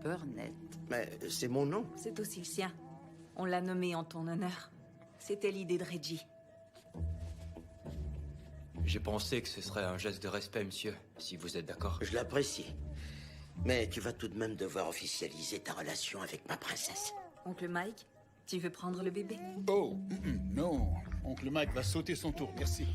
Burnett. Mais c'est mon nom. C'est aussi le sien. On l'a nommé en ton honneur. C'était l'idée de Reggie. J'ai pensé que ce serait un geste de respect, monsieur, si vous êtes d'accord. Je l'apprécie. Mais tu vas tout de même devoir officialiser ta relation avec ma princesse. Oncle Mike, tu veux prendre le bébé? Oh, non. Oncle Mike va sauter son tour, merci.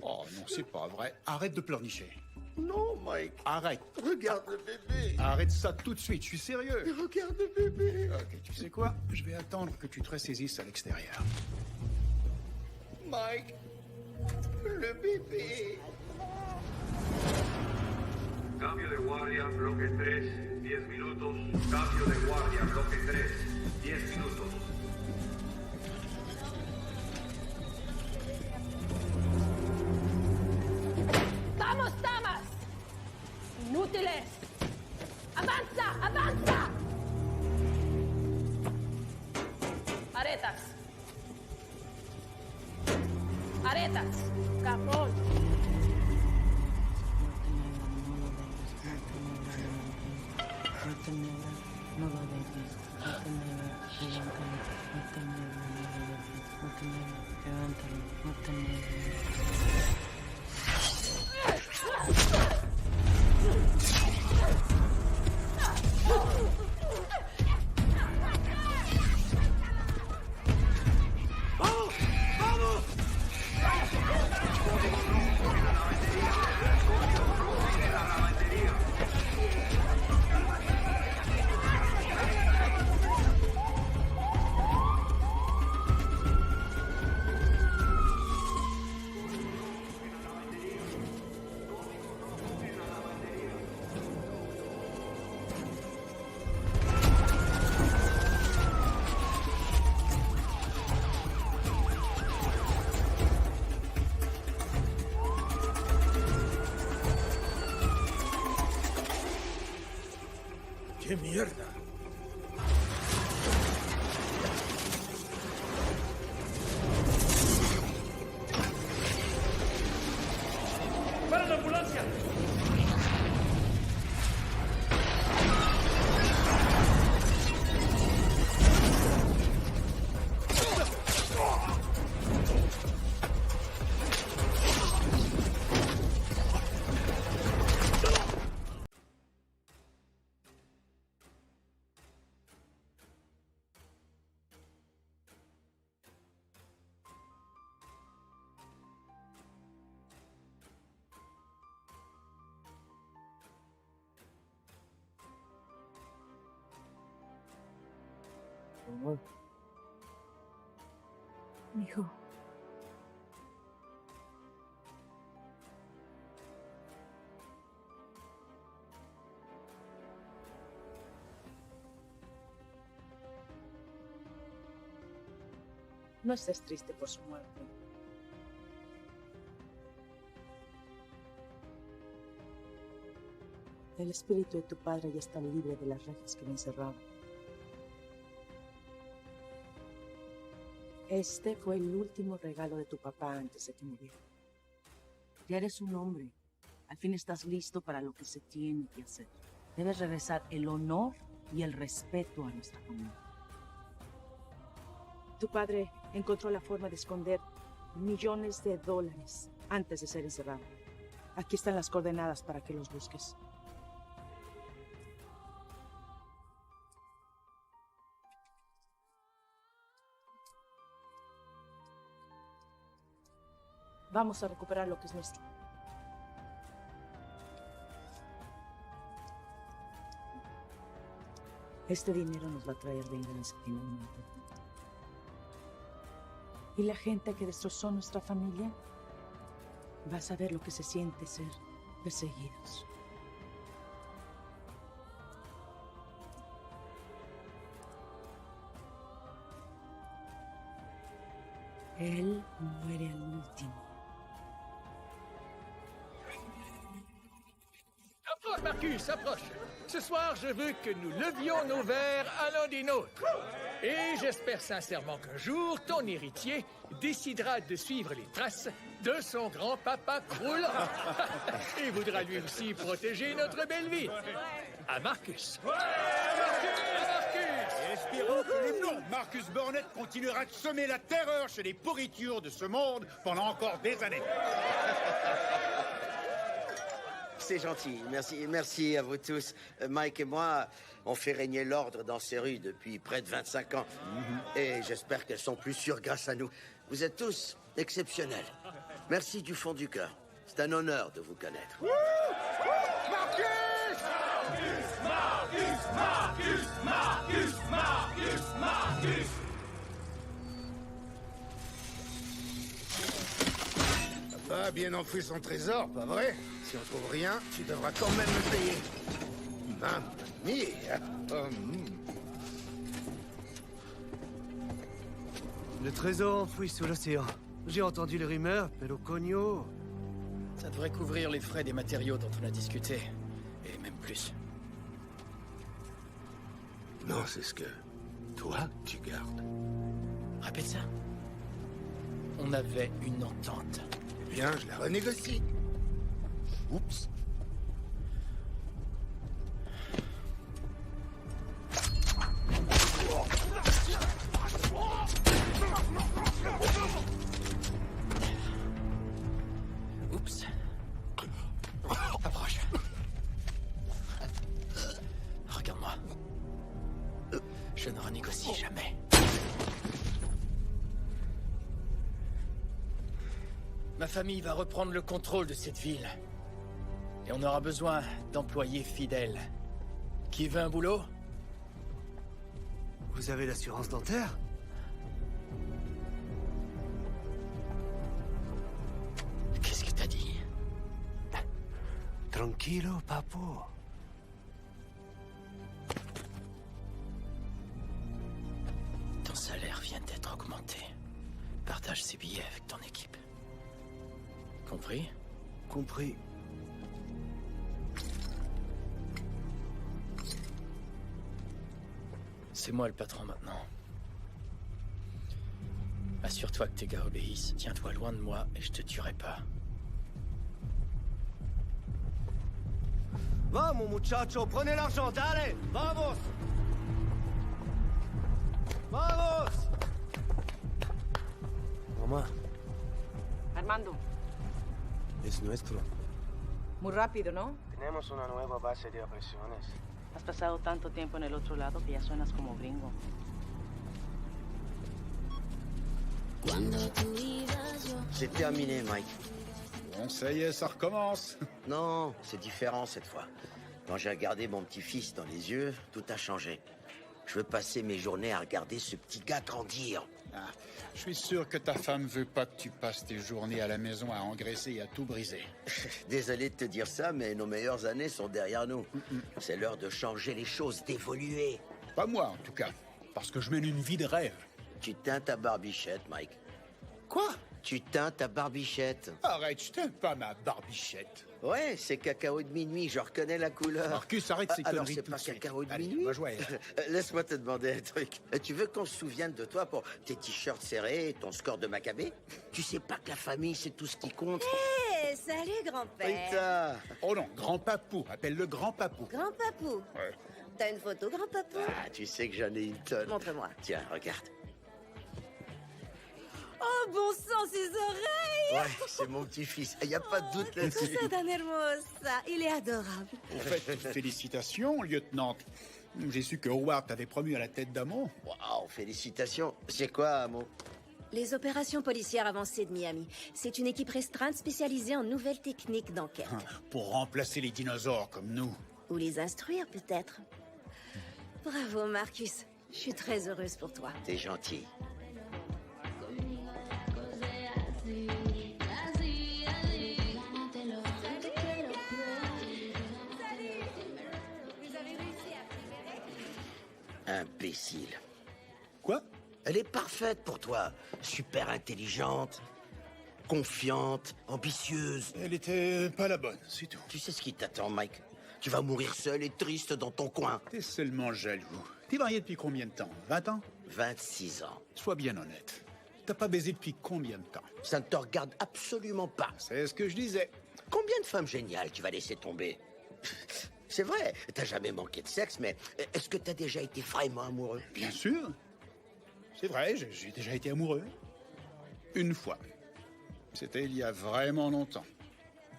Oh non, c'est pas vrai. Arrête de pleurnicher. Non, Mike. Arrête. Regarde le bébé. Arrête ça tout de suite, je suis sérieux. Regarde le bébé. Ok, tu sais quoi? Je vais attendre que tu te ressaisisses à l'extérieur. Mike. Le bébé. Cambio de guardia, bloque 3, 10 minutos. Cambio de guardia, bloque 3, 10 minutos. ¡Vamos, damas! ¡Inútiles! ¡Avanza! ¡Avanza! Aretas. Aretas. Cajón. No lo dejes, no te muevas, levántalo, no te muevas, no lo dejes, no te muevas, levántalo, no te muevas. ¡Qué mierda! ¡Para la ambulancia! Mijo. No estés triste por su muerte. El espíritu de tu padre ya está libre de las rejas que lo encerraban. Este fue el último regalo de tu papá antes de que muriera. Ya eres un hombre. Al fin estás listo para lo que se tiene que hacer. Debes regresar el honor y el respeto a nuestra familia. Tu padre encontró la forma de esconder millones de dólares antes de ser encerrado. Aquí están las coordenadas para que los busques. Vamos a recuperar lo que es nuestro. Este dinero nos va a traer venganza finalmente. Y la gente que destrozó nuestra familia va a saber lo que se siente ser perseguidos. Él muere al último. Approche, Marcus, approche. Ce soir, je veux que nous levions nos verres à l'un des nôtres. Et j'espère sincèrement qu'un jour, ton héritier décidera de suivre les traces de son grand-papa Croul et voudra lui aussi protéger notre belle vie. à Marcus. À Marcus! Espérons que le nom Marcus Burnett continuera de semer la terreur chez les pourritures de ce monde pendant encore des années. C'est gentil. Merci à vous tous. Mike et moi, on fait régner l'ordre dans ces rues depuis près de 25 ans. Et j'espère qu'elles sont plus sûres grâce à nous. Vous êtes tous exceptionnels. Merci du fond du cœur. C'est un honneur de vous connaître. Papa a bien enfoui son trésor, pas vrai? Si on trouve rien, tu devras quand même me payer. Mamma mia! Le trésor enfoui sous l'océan. J'ai entendu les rumeurs, pero coño. Ça devrait couvrir les frais des matériaux dont on a discuté. Et même plus. Non, c'est ce que toi, tu gardes. Répète ça. On avait une entente. Bien, je la renégocie. Oups. Oups. Approche. Regarde-moi. Je ne renégocie jamais. Ma famille va reprendre le contrôle de cette ville. Et on aura besoin d'employés fidèles. Qui veut un boulot? Vous avez l'assurance dentaire? Qu'est-ce que t'as dit? Tranquilo, papo. Ton salaire vient d'être augmenté. Partage ces billets avec ton équipe. Compris? Compris. C'est moi le patron maintenant. Assure-toi que tes gars obéissent. Tiens-toi loin de moi et je te tuerai pas. Vamos, muchacho, prenez l'argent, dale! Vamos! Vamos! Mamá, Armando, es nuestro. muy rápido, ¿no? Tenemos una nueva base de operaciones. Has pasado tanto tiempo en el otro lado que ya suenas como gringo. C'est terminé, Mike. Bon, ça y est, ça recommence. Non, c'est différent cette fois. Quand j'ai regardé mon petit-fils dans les yeux, tout a changé. Je veux passer mes journées à regarder ce petit gars grandir. Ah, je suis sûr que ta femme veut pas que tu passes tes journées à la maison à engraisser et à tout briser. Désolé de te dire ça, mais nos meilleures années sont derrière nous. C'est l'heure de changer les choses, d'évoluer. Pas moi, en tout cas. Parce que je mène une vie de rêve. Tu teins ta barbichette, Mike. Quoi? Tu teins ta barbichette. Arrête, je t'aime pas ma barbichette. Ouais, c'est cacao de minuit, je reconnais la couleur. Marcus, arrête ces Alors conneries c'est tout pas de suite. cacao de Allez, minuit. on va jouer. Laisse-moi te demander un truc. Tu veux qu'on se souvienne de toi pour tes t-shirts serrés et ton score de Maccabée? Tu sais pas que la famille, c'est tout ce qui compte? Hé, salut grand-père. Rita. Oh non, grand-papou. Appelle-le grand-papou. Grand-papou. Ouais. T'as une photo, grand-papou? Ah, tu sais que j'en ai une tonne. Montre-moi. Tiens, regarde. Oh, bon sang, ses oreilles! Ouais, c'est mon petit-fils. Il n'y a pas de doute là-dessus. Cosa tan hermosa. Il est adorable. En fait, félicitations, lieutenant. J'ai su que Howard t'avait promu à la tête d'Amont. Waouh, félicitations. C'est quoi, Amo? Les opérations policières avancées de Miami. C'est une équipe restreinte spécialisée en nouvelles techniques d'enquête. Pour remplacer les dinosaures comme nous. Ou les instruire, peut-être. Bravo, Marcus. Je suis très heureuse pour toi. T'es gentil. Imbécile. Quoi? Elle est parfaite pour toi. Super intelligente, confiante, ambitieuse. Elle était pas la bonne, c'est tout. Tu sais ce qui t'attend, Mike? Tu vas mourir seul et triste dans ton coin. T'es seulement jaloux. T'es marié depuis combien de temps? 20 ans? 26 ans. Sois bien honnête. T'as pas baisé depuis combien de temps? Ça ne te regarde absolument pas. C'est ce que je disais. Combien de femmes géniales tu vas laisser tomber? C'est vrai, t'as jamais manqué de sexe, mais est-ce que t'as déjà été vraiment amoureux? Bien sûr. C'est vrai, j'ai déjà été amoureux. Une fois. C'était il y a vraiment longtemps.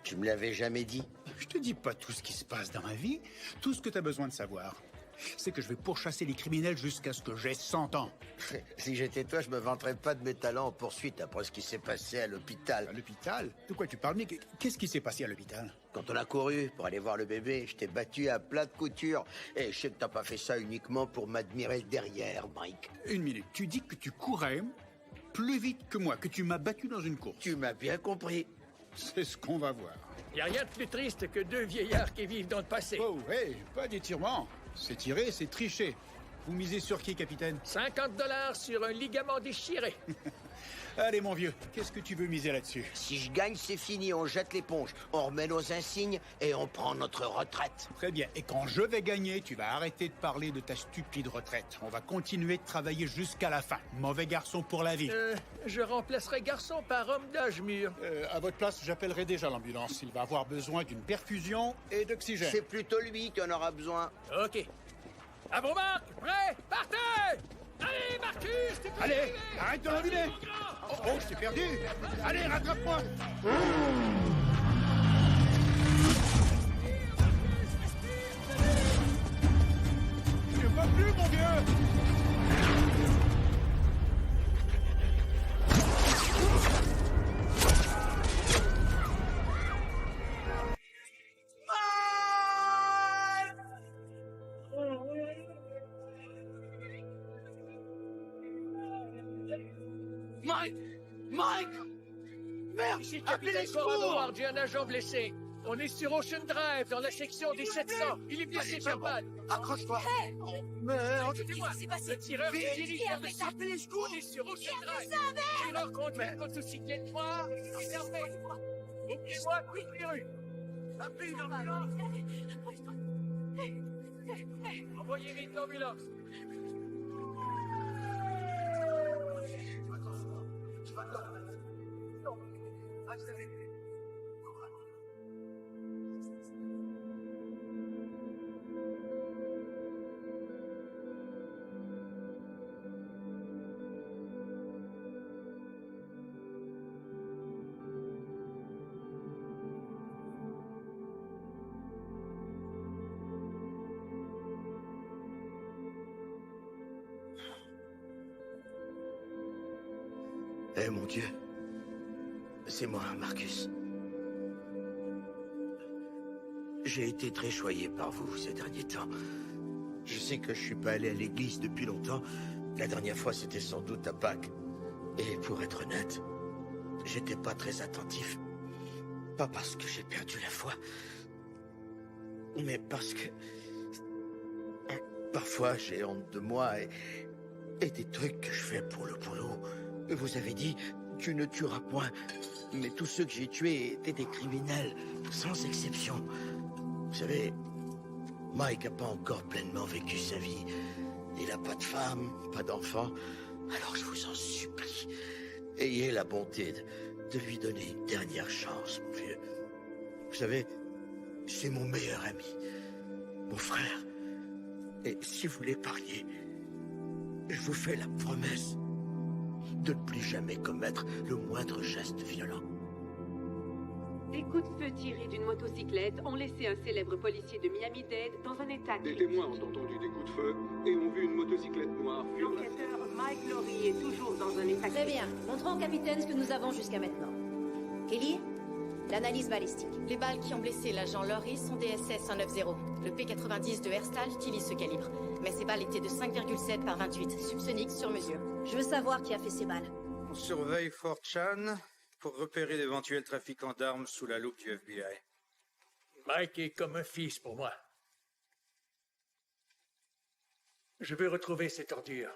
Tu me l'avais jamais dit? Je te dis pas tout ce qui se passe dans ma vie. Tout ce que t'as besoin de savoir, c'est que je vais pourchasser les criminels jusqu'à ce que j'ai 100 ans. Si j'étais toi, je me vanterais pas de mes talents en poursuite après ce qui s'est passé à l'hôpital. À l'hôpital? De quoi tu parles? Mais qu'est-ce qui s'est passé à l'hôpital? Quand on a couru pour aller voir le bébé, je t'ai battu à plat de couture. Et je sais que t'as pas fait ça uniquement pour m'admirer derrière, Mike. Une minute, tu dis que tu courais plus vite que moi, que tu m'as battu dans une course. Tu m'as bien compris. C'est ce qu'on va voir. Y a rien de plus triste que deux vieillards qui vivent dans le passé. Oh, hey, pas d'étirement. C'est tirer, c'est tricher. Vous misez sur qui, capitaine? 50 $ sur un ligament déchiré. Allez, mon vieux, qu'est-ce que tu veux miser là-dessus? Si je gagne, c'est fini, on jette l'éponge, on remet nos insignes et on prend notre retraite. Très bien, et quand je vais gagner, tu vas arrêter de parler de ta stupide retraite. On va continuer de travailler jusqu'à la fin. Mauvais garçon pour la vie. Je remplacerai garçon par homme d'âge mûr. À votre place, j'appellerai déjà l'ambulance. Il va avoir besoin d'une perfusion et d'oxygène. C'est plutôt lui qui en aura besoin. Ok. À vos marques, prêts, partez! Allez, Marcus, tu peux Allez, arriver. arrête de l'enviler. Oh, je t'ai perdu. Allez, rattrape-moi. Je te vois plus, mon vieux. Mike! Merde! Ici le Appelez capitaine les secours! Corador, j'ai un agent blessé. On est sur Ocean Drive, dans la section des 700. Il est blessé, Champagne. Accroche-toi! Merde! Écoutez-moi, le tireur se dirige vers le site. On est sur Ocean Drive. Le tireur conduit une motocyclette noire et fermée. Oubliez-moi toutes les rues. Appelez une ambulance. Envoyez vite l'ambulance. Eh mon Dieu, c'est moi, Marcus. J'ai été très choyé par vous ces derniers temps. Je sais que je suis pas allé à l'église depuis longtemps. La dernière fois, c'était sans doute à Pâques. Et pour être honnête, j'étais pas très attentif. Pas parce que j'ai perdu la foi, mais parce que... Parfois, j'ai honte de moi et des trucs que je fais pour le boulot. Vous avez dit, tu ne tueras point. Mais tous ceux que j'ai tués étaient des criminels, sans exception. Vous savez, Mike a pas encore pleinement vécu sa vie. Il a pas de femme, pas d'enfant. Alors je vous en supplie, ayez la bonté de lui donner une dernière chance, mon vieux. Vous savez, c'est mon meilleur ami, mon frère. Et si vous l'épargnez, je vous fais la promesse de ne plus jamais commettre le moindre geste violent. Des coups de feu tirés d'une motocyclette ont laissé un célèbre policier de Miami-Dade dans un état Des critique. témoins ont entendu des coups de feu et ont vu une motocyclette noire fuir la... L'enquêteur Mike Laurie est toujours dans un état Très critique. bien. Montrons au capitaine ce que nous avons jusqu'à maintenant. Kelly, l'analyse balistique. Les balles qui ont blessé l'agent Laurie sont des SS-190. Le P-90 de Herstal utilise ce calibre. Mais ces balles étaient de 5,7 par 28, subsoniques sur mesure. Je veux savoir qui a fait ces balles. On surveille Fort Chan pour repérer d'éventuels trafiquants d'armes sous la loupe du FBI. Mike est comme un fils pour moi. Je veux retrouver cette ordure.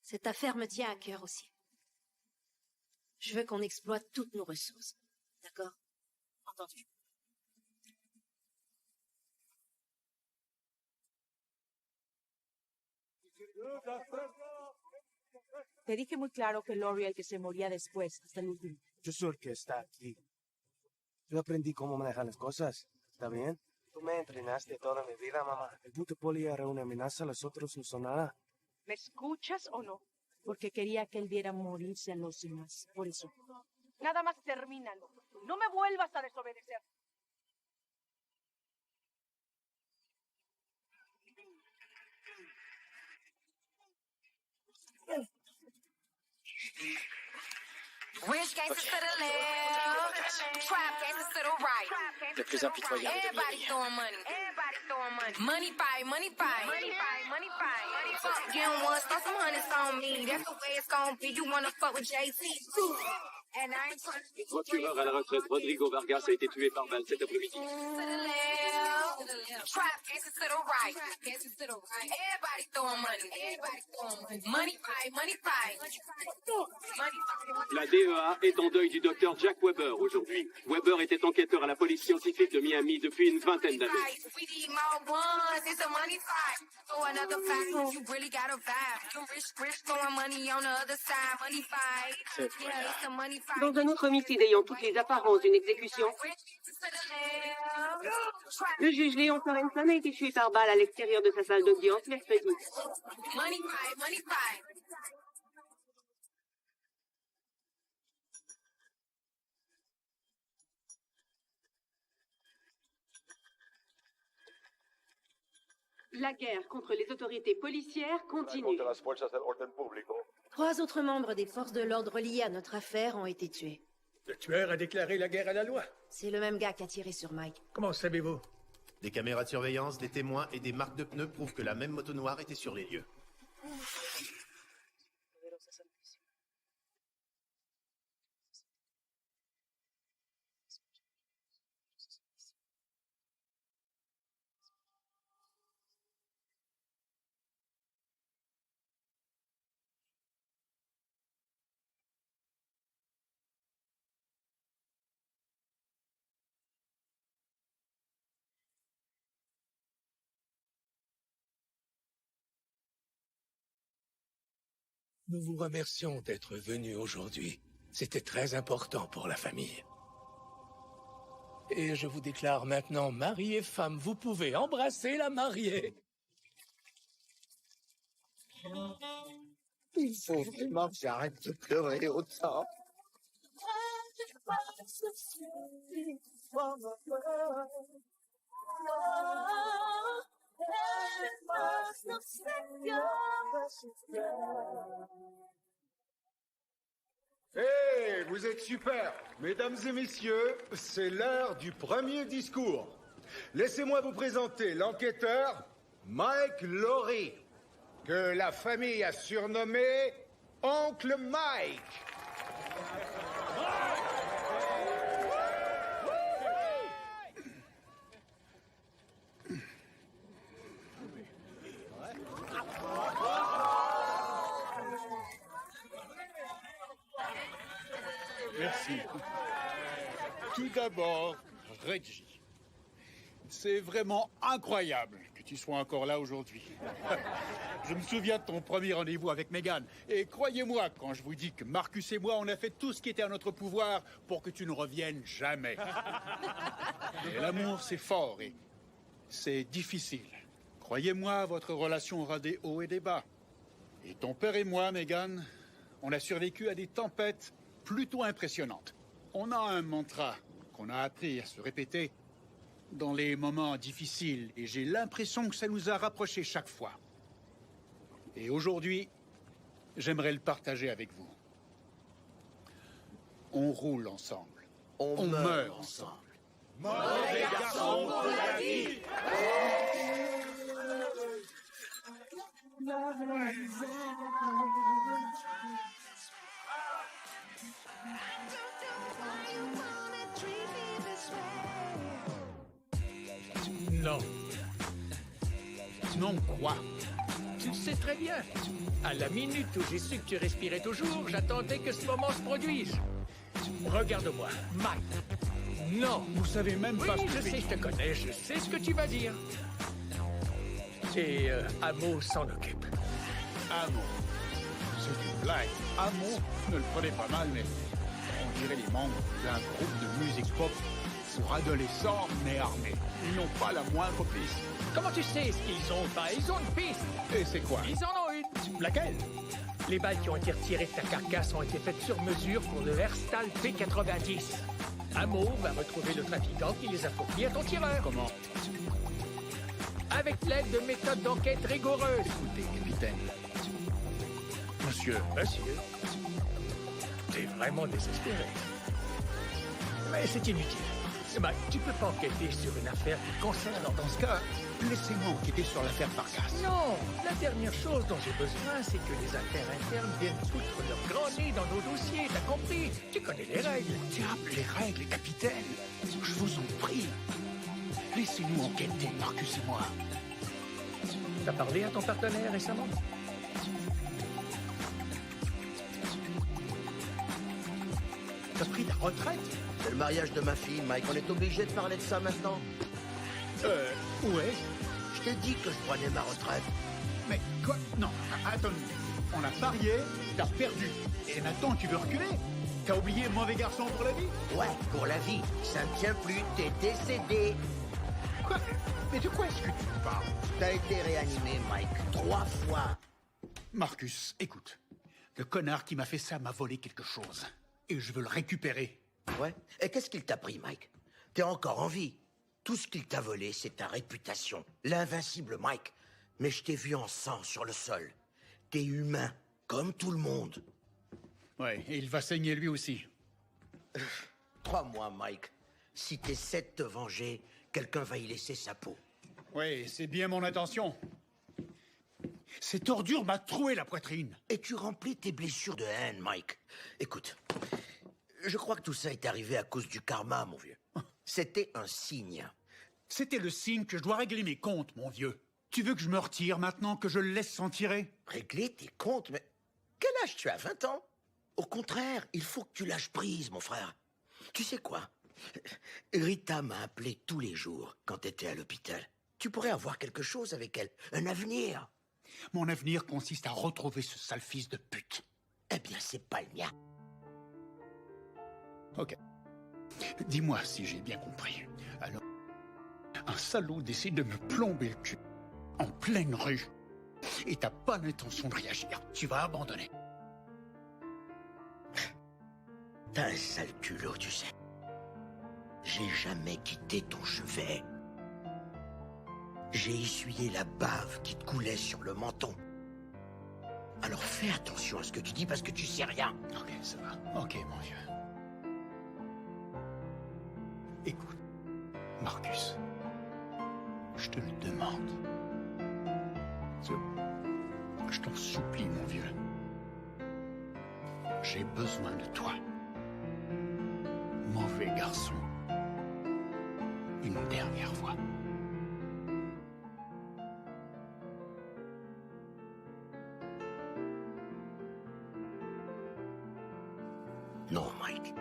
Cette affaire me tient à cœur aussi. Je veux qu'on exploite toutes nos ressources. D'accord? Entendu. Te dije muy claro que Laurie el que se moría después, hasta el último. sûr que está aquí. Yo aprendí cómo manejar las cosas. ¿Está bien? Tú me entrenaste toda mi vida, mamá. El puto poli era una amenaza, los otros no son nada. ¿Me escuchas o no? Porque quería que él viera morirse a los demás. Por eso. Nada más termínalo. No me vuelvas a desobedecer. Rich gangsters to the left, trap gangsters to the right. Le plus impitoyable de Everybody throwing money. Money pie, money pie. Money pie. Fuck, getting one, start some hundreds on me. That's the way it's gonna be. You wanna fuck with JC? And I ain't trying to... Procureur à la retraite, Rodrigo Vargas a été tué par balle cet après-midi. To the left, trap gangsters to the right. Gangsters to the right. Everybody throwing money. Everybody throwing money. Money pie, money pie. Money pie. La DEA est en deuil du docteur Jack Weber aujourd'hui. Weber était enquêteur à la police scientifique de Miami depuis une vingtaine d'années. We need more ones, it's a money fight. So another fact, you really got a vibe. You rich, throwing money on the other side. Money fight. Yeah, it's a money fight. Dans un autre homicide ayant toutes les apparences d'une exécution, le juge Léon Sorensen a été tué par balle à l'extérieur de sa salle d'audience mercredi. Money pie, money pie. La guerre contre les autorités policières continue. 3 autres membres des forces de l'ordre liés à notre affaire ont été tués. Le tueur a déclaré la guerre à la loi. C'est le même gars qui a tiré sur Mike. Comment savez-vous? Des caméras de surveillance, des témoins et des marques de pneus prouvent que la même moto noire était sur les lieux. Nous vous remercions d'être venus aujourd'hui. C'était très important pour la famille. Et je vous déclare maintenant mari et femme. Vous pouvez embrasser la mariée. Il faut vraiment que j'arrête de pleurer autant. Hé, vous êtes super. Mesdames et messieurs, c'est l'heure du premier discours. Laissez-moi vous présenter l'enquêteur Mike Lowry, que la famille a surnommé Oncle Mike. Merci. Tout d'abord, Reggie. C'est vraiment incroyable que tu sois encore là aujourd'hui. Je me souviens de ton premier rendez-vous avec Megan. Et croyez-moi quand je vous dis que Marcus et moi, on a fait tout ce qui était à notre pouvoir pour que tu ne reviennes jamais. Et l'amour, c'est fort et c'est difficile. Croyez-moi, votre relation aura des hauts et des bas. Et ton père et moi, Megan, on a survécu à des tempêtes plutôt impressionnante. On a un mantra qu'on a appris à se répéter dans les moments difficiles et j'ai l'impression que ça nous a rapprochés chaque fois. Et aujourd'hui, j'aimerais le partager avec vous. On roule ensemble. On meurt ensemble. Mauvais garçon pour la vie. Non. Non quoi? Tu le sais très bien. À la minute où j'ai su que tu respirais toujours, j'attendais que ce moment se produise. Regarde-moi, Mike. Non. Vous savez même pas ce que je sais, je te connais, je sais ce que tu vas dire. Et Amo s'en occupe. Amo. C'est une blague. Amo, ne le prenez pas mal, mais on dirait les membres d'un groupe de musique pop pour adolescents mais armés. Ils n'ont pas la moindre piste. Comment tu sais ce qu'ils ont pas? Ils ont une piste. Et c'est quoi? Ils en ont une. Laquelle? Les balles qui ont été retirées de ta carcasse ont été faites sur mesure pour le Herstal P90. Amo va retrouver le trafiquant qui les a fournis à ton tireur. Comment? Avec l'aide de méthodes d'enquête rigoureuses. Écoutez, capitaine. Monsieur. T'es vraiment désespéré. Mais c'est inutile. Bah, tu peux pas enquêter sur une affaire qui te concerne. Alors dans ce cas, laissez-moi enquêter sur l'affaire Farkas. Non, la dernière chose dont j'ai besoin, c'est que les affaires internes viennent foutre leur grand nez dans nos dossiers, t'as compris? Tu connais les règles. Diable, les règles, capitaine. Je vous en prie. Laissez-nous enquêter, Marcus et moi. T'as parlé à ton partenaire récemment? T'as pris ta retraite? C'est le mariage de ma fille, Mike. On est obligé de parler de ça maintenant? Où est? Je t'ai dit que je prenais ma retraite. Mais quoi? Non, attends. On a parié, t'as perdu. Et maintenant, tu veux reculer? T'as oublié mauvais garçon pour la vie? Ouais, pour la vie. Ça ne tient plus, t'es décédé. Quoi? Mais de quoi est-ce que tu me parles? T'as été réanimé, Mike, 3 fois. Marcus, écoute. Le connard qui m'a fait ça m'a volé quelque chose. Et je veux le récupérer. Ouais? Et qu'est-ce qu'il t'a pris, Mike? T'es encore en vie. Tout ce qu'il t'a volé, c'est ta réputation. L'invincible Mike. Mais je t'ai vu en sang sur le sol. T'es humain, comme tout le monde. Ouais, et il va saigner lui aussi. Crois-moi, Mike. Si t'essaies de te venger, quelqu'un va y laisser sa peau. Ouais, c'est bien mon intention. Cette ordure m'a troué la poitrine. Et tu remplis tes blessures de haine, Mike. Écoute, je crois que tout ça est arrivé à cause du karma, mon vieux. C'était un signe. C'était le signe que je dois régler mes comptes, mon vieux. Tu veux que je me retire maintenant, que je le laisse s'en tirer? Régler tes comptes? Mais quel âge tu as? 20 ans? Au contraire, il faut que tu lâches prise, mon frère. Tu sais quoi? Rita m'a appelé tous les jours quand t'étais à l'hôpital. Tu pourrais avoir quelque chose avec elle, un avenir. Mon avenir consiste à retrouver ce sale fils de pute. Eh bien, c'est pas le mien. Ok. Dis-moi si j'ai bien compris. Alors, un salaud décide de me plomber le cul en pleine rue et t'as pas l'intention de réagir. Tu vas abandonner. T'as un sale culot, tu sais. J'ai jamais quitté ton chevet. J'ai essuyé la bave qui te coulait sur le menton. Alors fais attention à ce que tu dis parce que tu sais rien. Ok, ça va. Ok, mon vieux. Écoute, Marcus, je te le demande. Je t'en supplie, mon vieux. J'ai besoin de toi. Mauvais garçon. Une dernière fois. Non, Mike.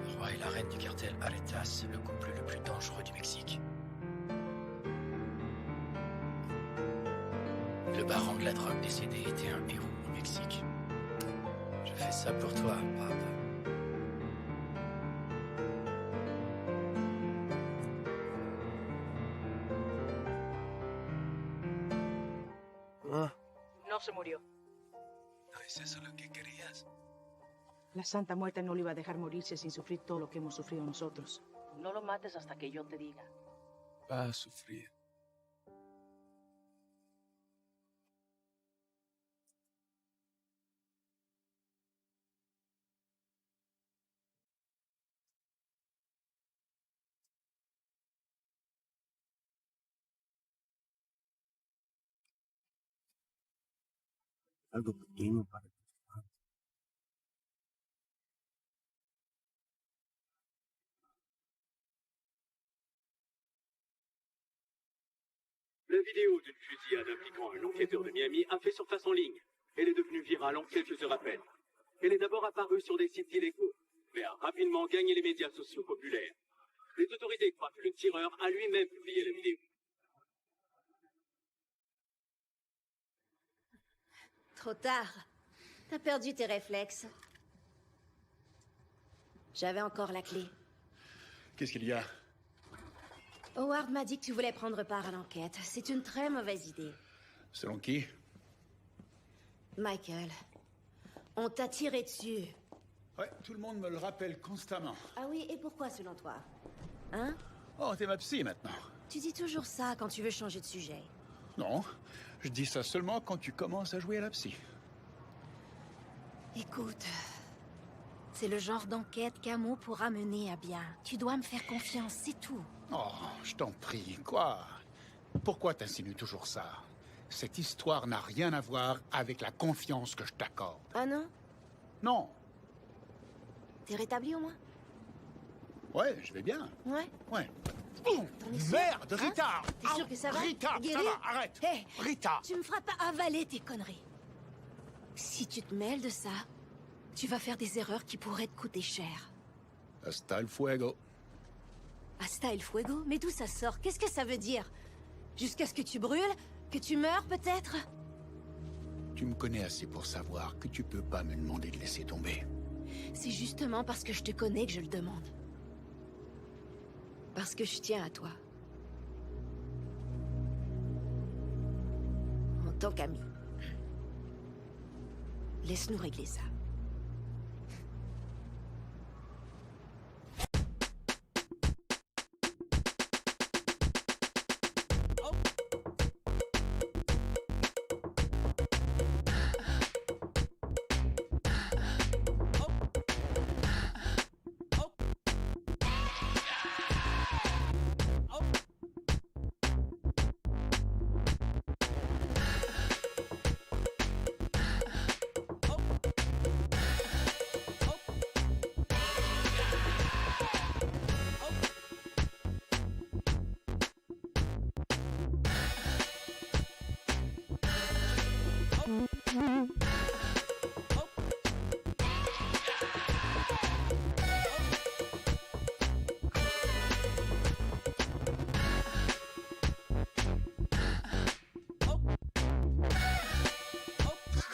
Le roi et la reine du cartel Aretas, le couple le plus dangereux du Mexique. Le baron de la drogue décédé était un héros au Mexique. Je fais ça pour toi, papa. No se murió. ¿No es eso lo que querías? La Santa Muerte no lo iba a dejar morirse sin sufrir todo lo que hemos sufrido nosotros. No lo mates hasta que yo te diga. Va a sufrir. Algo pequeño para tu padre. Le vidéo d'une fusillade impliquant un enquêteur de Miami a fait surface en ligne. Elle est devenue virale en quelques heures à peine. Elle est d'abord apparue sur des sites illégaux, mais a rapidement gagné les médias sociaux populaires. Les autorités croient que le tireur a lui-même publié la vidéo. Trop tard. T'as perdu tes réflexes. J'avais encore la clé. Qu'est-ce qu'il y a? Howard m'a dit que tu voulais prendre part à l'enquête. C'est une très mauvaise idée. Selon qui? Michael, on t'a tiré dessus. Ouais, tout le monde me le rappelle constamment. Ah oui, et pourquoi selon toi? Hein? Oh, t'es ma psy maintenant. Tu dis toujours ça quand tu veux changer de sujet. Non, je dis ça seulement quand tu commences à jouer à la psy. Écoute, c'est le genre d'enquête qu'Amo pourra mener à bien. Tu dois me faire confiance, c'est tout. Oh, je t'en prie, quoi? Pourquoi t'insinues toujours ça? Cette histoire n'a rien à voir avec la confiance que je t'accorde. Ah non? Non. T'es rétabli au moins? Ouais, je vais bien. Ouais? Ouais. Oh, merde, Rita! T'es sûr que ça va? Rita, Guéri? ça va, arrête! Hey, Rita! Tu me feras pas avaler tes conneries. Si tu te mêles de ça, tu vas faire des erreurs qui pourraient te coûter cher. Hasta el fuego. Hasta el fuego? Mais d'où ça sort? Qu'est-ce que ça veut dire? Jusqu'à ce que tu brûles? Que tu meurs, peut-être? Tu me connais assez pour savoir que tu peux pas me demander de laisser tomber. C'est justement parce que je te connais que je le demande. Parce que je tiens à toi. En tant qu'ami. Laisse-nous régler ça.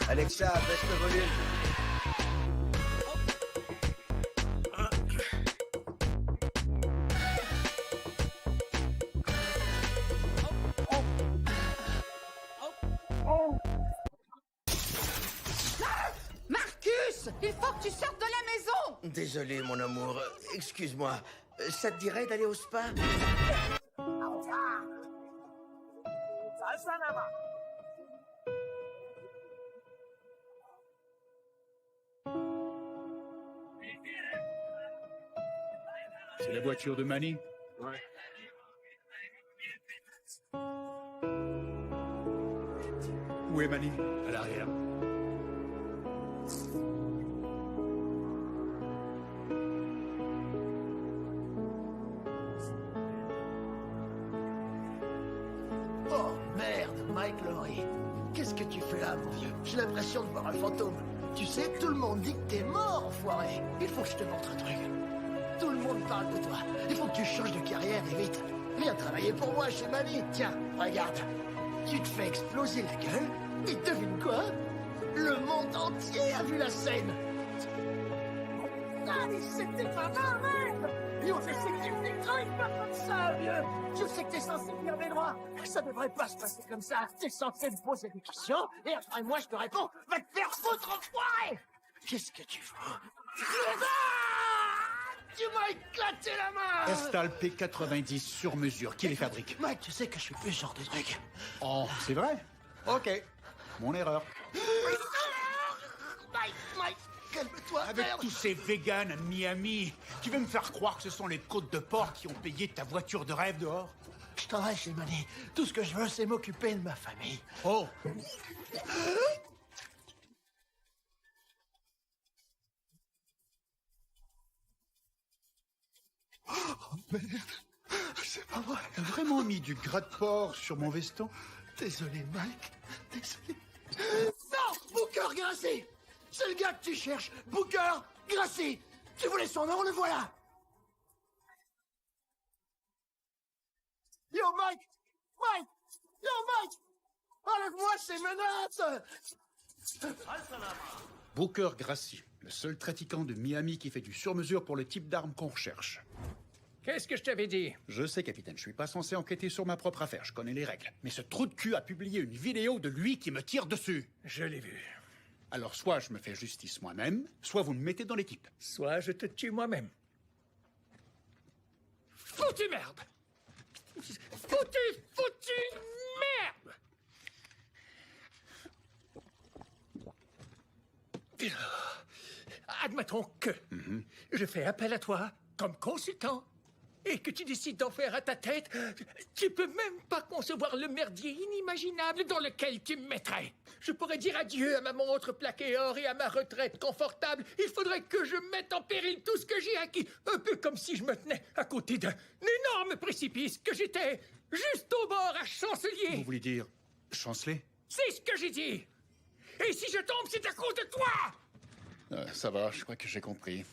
Alexa, baisse le volume. Marcus! Il faut que tu sortes de la maison! Désolé, mon amour. Excuse-moi. Ça te dirait d'aller au spa? C'est la voiture de Manny? Ouais. Où est Manny? À l'arrière. Oh, merde, Mike Lowry. Qu'est-ce que tu fais là, mon vieux? J'ai l'impression de voir un fantôme. Tu sais, tout le monde dit que t'es mort, enfoiré. Il faut que je te montre un truc. Tout le monde parle de toi. Il faut que tu changes de carrière et vite. Viens travailler pour moi chez Manny. Tiens, regarde. Tu te fais exploser la gueule. Et devine quoi? Le monde entier a vu la scène. Ah, mais c'était pas mal, merde! Yo, je sais que tu fais pas comme ça, vieux! Je sais que t'es censé venir mes droits! Ça devrait pas se passer comme ça! T'es censé me poser des questions, et après moi je te réponds! Va te faire foutre, enfoiré! Qu'est-ce que tu veux? Tu m'as éclaté la main! Estal P90 sur mesure. Qui les fabrique? Mike, tu sais que je suis plus ce genre de truc. Oh, c'est vrai? Ok. Mon erreur. Mike, calme-toi, Avec merde. tous ces vegans à Miami, tu veux me faire croire que ce sont les côtes de porc qui ont payé ta voiture de rêve dehors? Je travaille chez Manny. Tout ce que je veux, c'est m'occuper de ma famille. Oh! Oh, merde. C'est pas vrai. T'as vraiment mis du gras de porc sur mon veston? Désolé, Mike. Désolé. Non! Booker Gracie! C'est le gars que tu cherches! Booker Gracie! Tu voulais son nom, le voilà! Yo, Mike! Mike! Yo, Mike! Enlève-moi ces menaces! Booker Gracie, le seul trafiquant de Miami qui fait du sur-mesure pour le type d'armes qu'on recherche. Qu'est-ce que je t'avais dit? Je sais, capitaine, je suis pas censé enquêter sur ma propre affaire, je connais les règles. Mais ce trou de cul a publié une vidéo de lui qui me tire dessus. Je l'ai vu. Alors soit je me fais justice moi-même, soit vous me mettez dans l'équipe. Soit je te tue moi-même. Foutue merde! Foutue merde! Admettons que je fais appel à toi comme consultant et que tu décides d'en faire à ta tête. Tu peux même pas concevoir le merdier inimaginable dans lequel tu me mettrais. Je pourrais dire adieu à ma montre plaquée or et à ma retraite confortable. Il faudrait que je mette en péril tout ce que j'ai acquis. Un peu comme si je me tenais à côté d'un énorme précipice, que j'étais juste au bord à chancelier. Vous voulez dire chanceler? C'est ce que j'ai dit. Et si je tombe, c'est à cause de toi! Ça va, je crois que j'ai compris.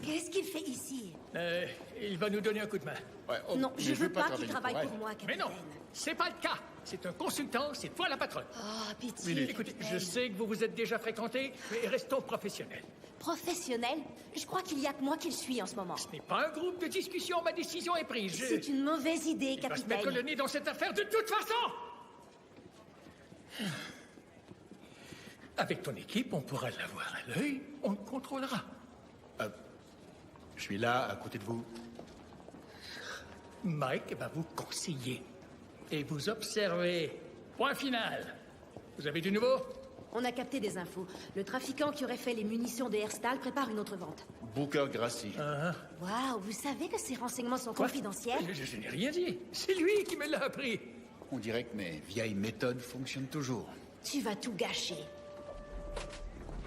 Qu'est-ce qu'il fait ici? Il va nous donner un coup de main. Ouais, Non, je veux pas qu'il travaille pour moi, capitaine. Mais non, c'est pas le cas. C'est un consultant, c'est toi la patronne. Oh, pitié. Écoutez, je sais que vous vous êtes déjà fréquentés, mais restons professionnels. Professionnel? Je crois qu'il y a que moi qui le suis en ce moment. Ce n'est pas un groupe de discussion, ma décision est prise. C'est une mauvaise idée, Il va se mettre capitaine. le nez dans cette affaire de toute façon! Avec ton équipe, on pourra l'avoir à l'œil, on le contrôlera. Je suis là, à côté de vous. Mike va vous conseiller et vous observer. Point final. Vous avez du nouveau? On a capté des infos. Le trafiquant qui aurait fait les munitions de Herstal prépare une autre vente. Booker Gracie. Waouh, vous savez que ces renseignements sont confidentiels? Je n'ai rien dit. C'est lui qui me l'a appris. On dirait que mes vieilles méthodes fonctionnent toujours. Tu vas tout gâcher.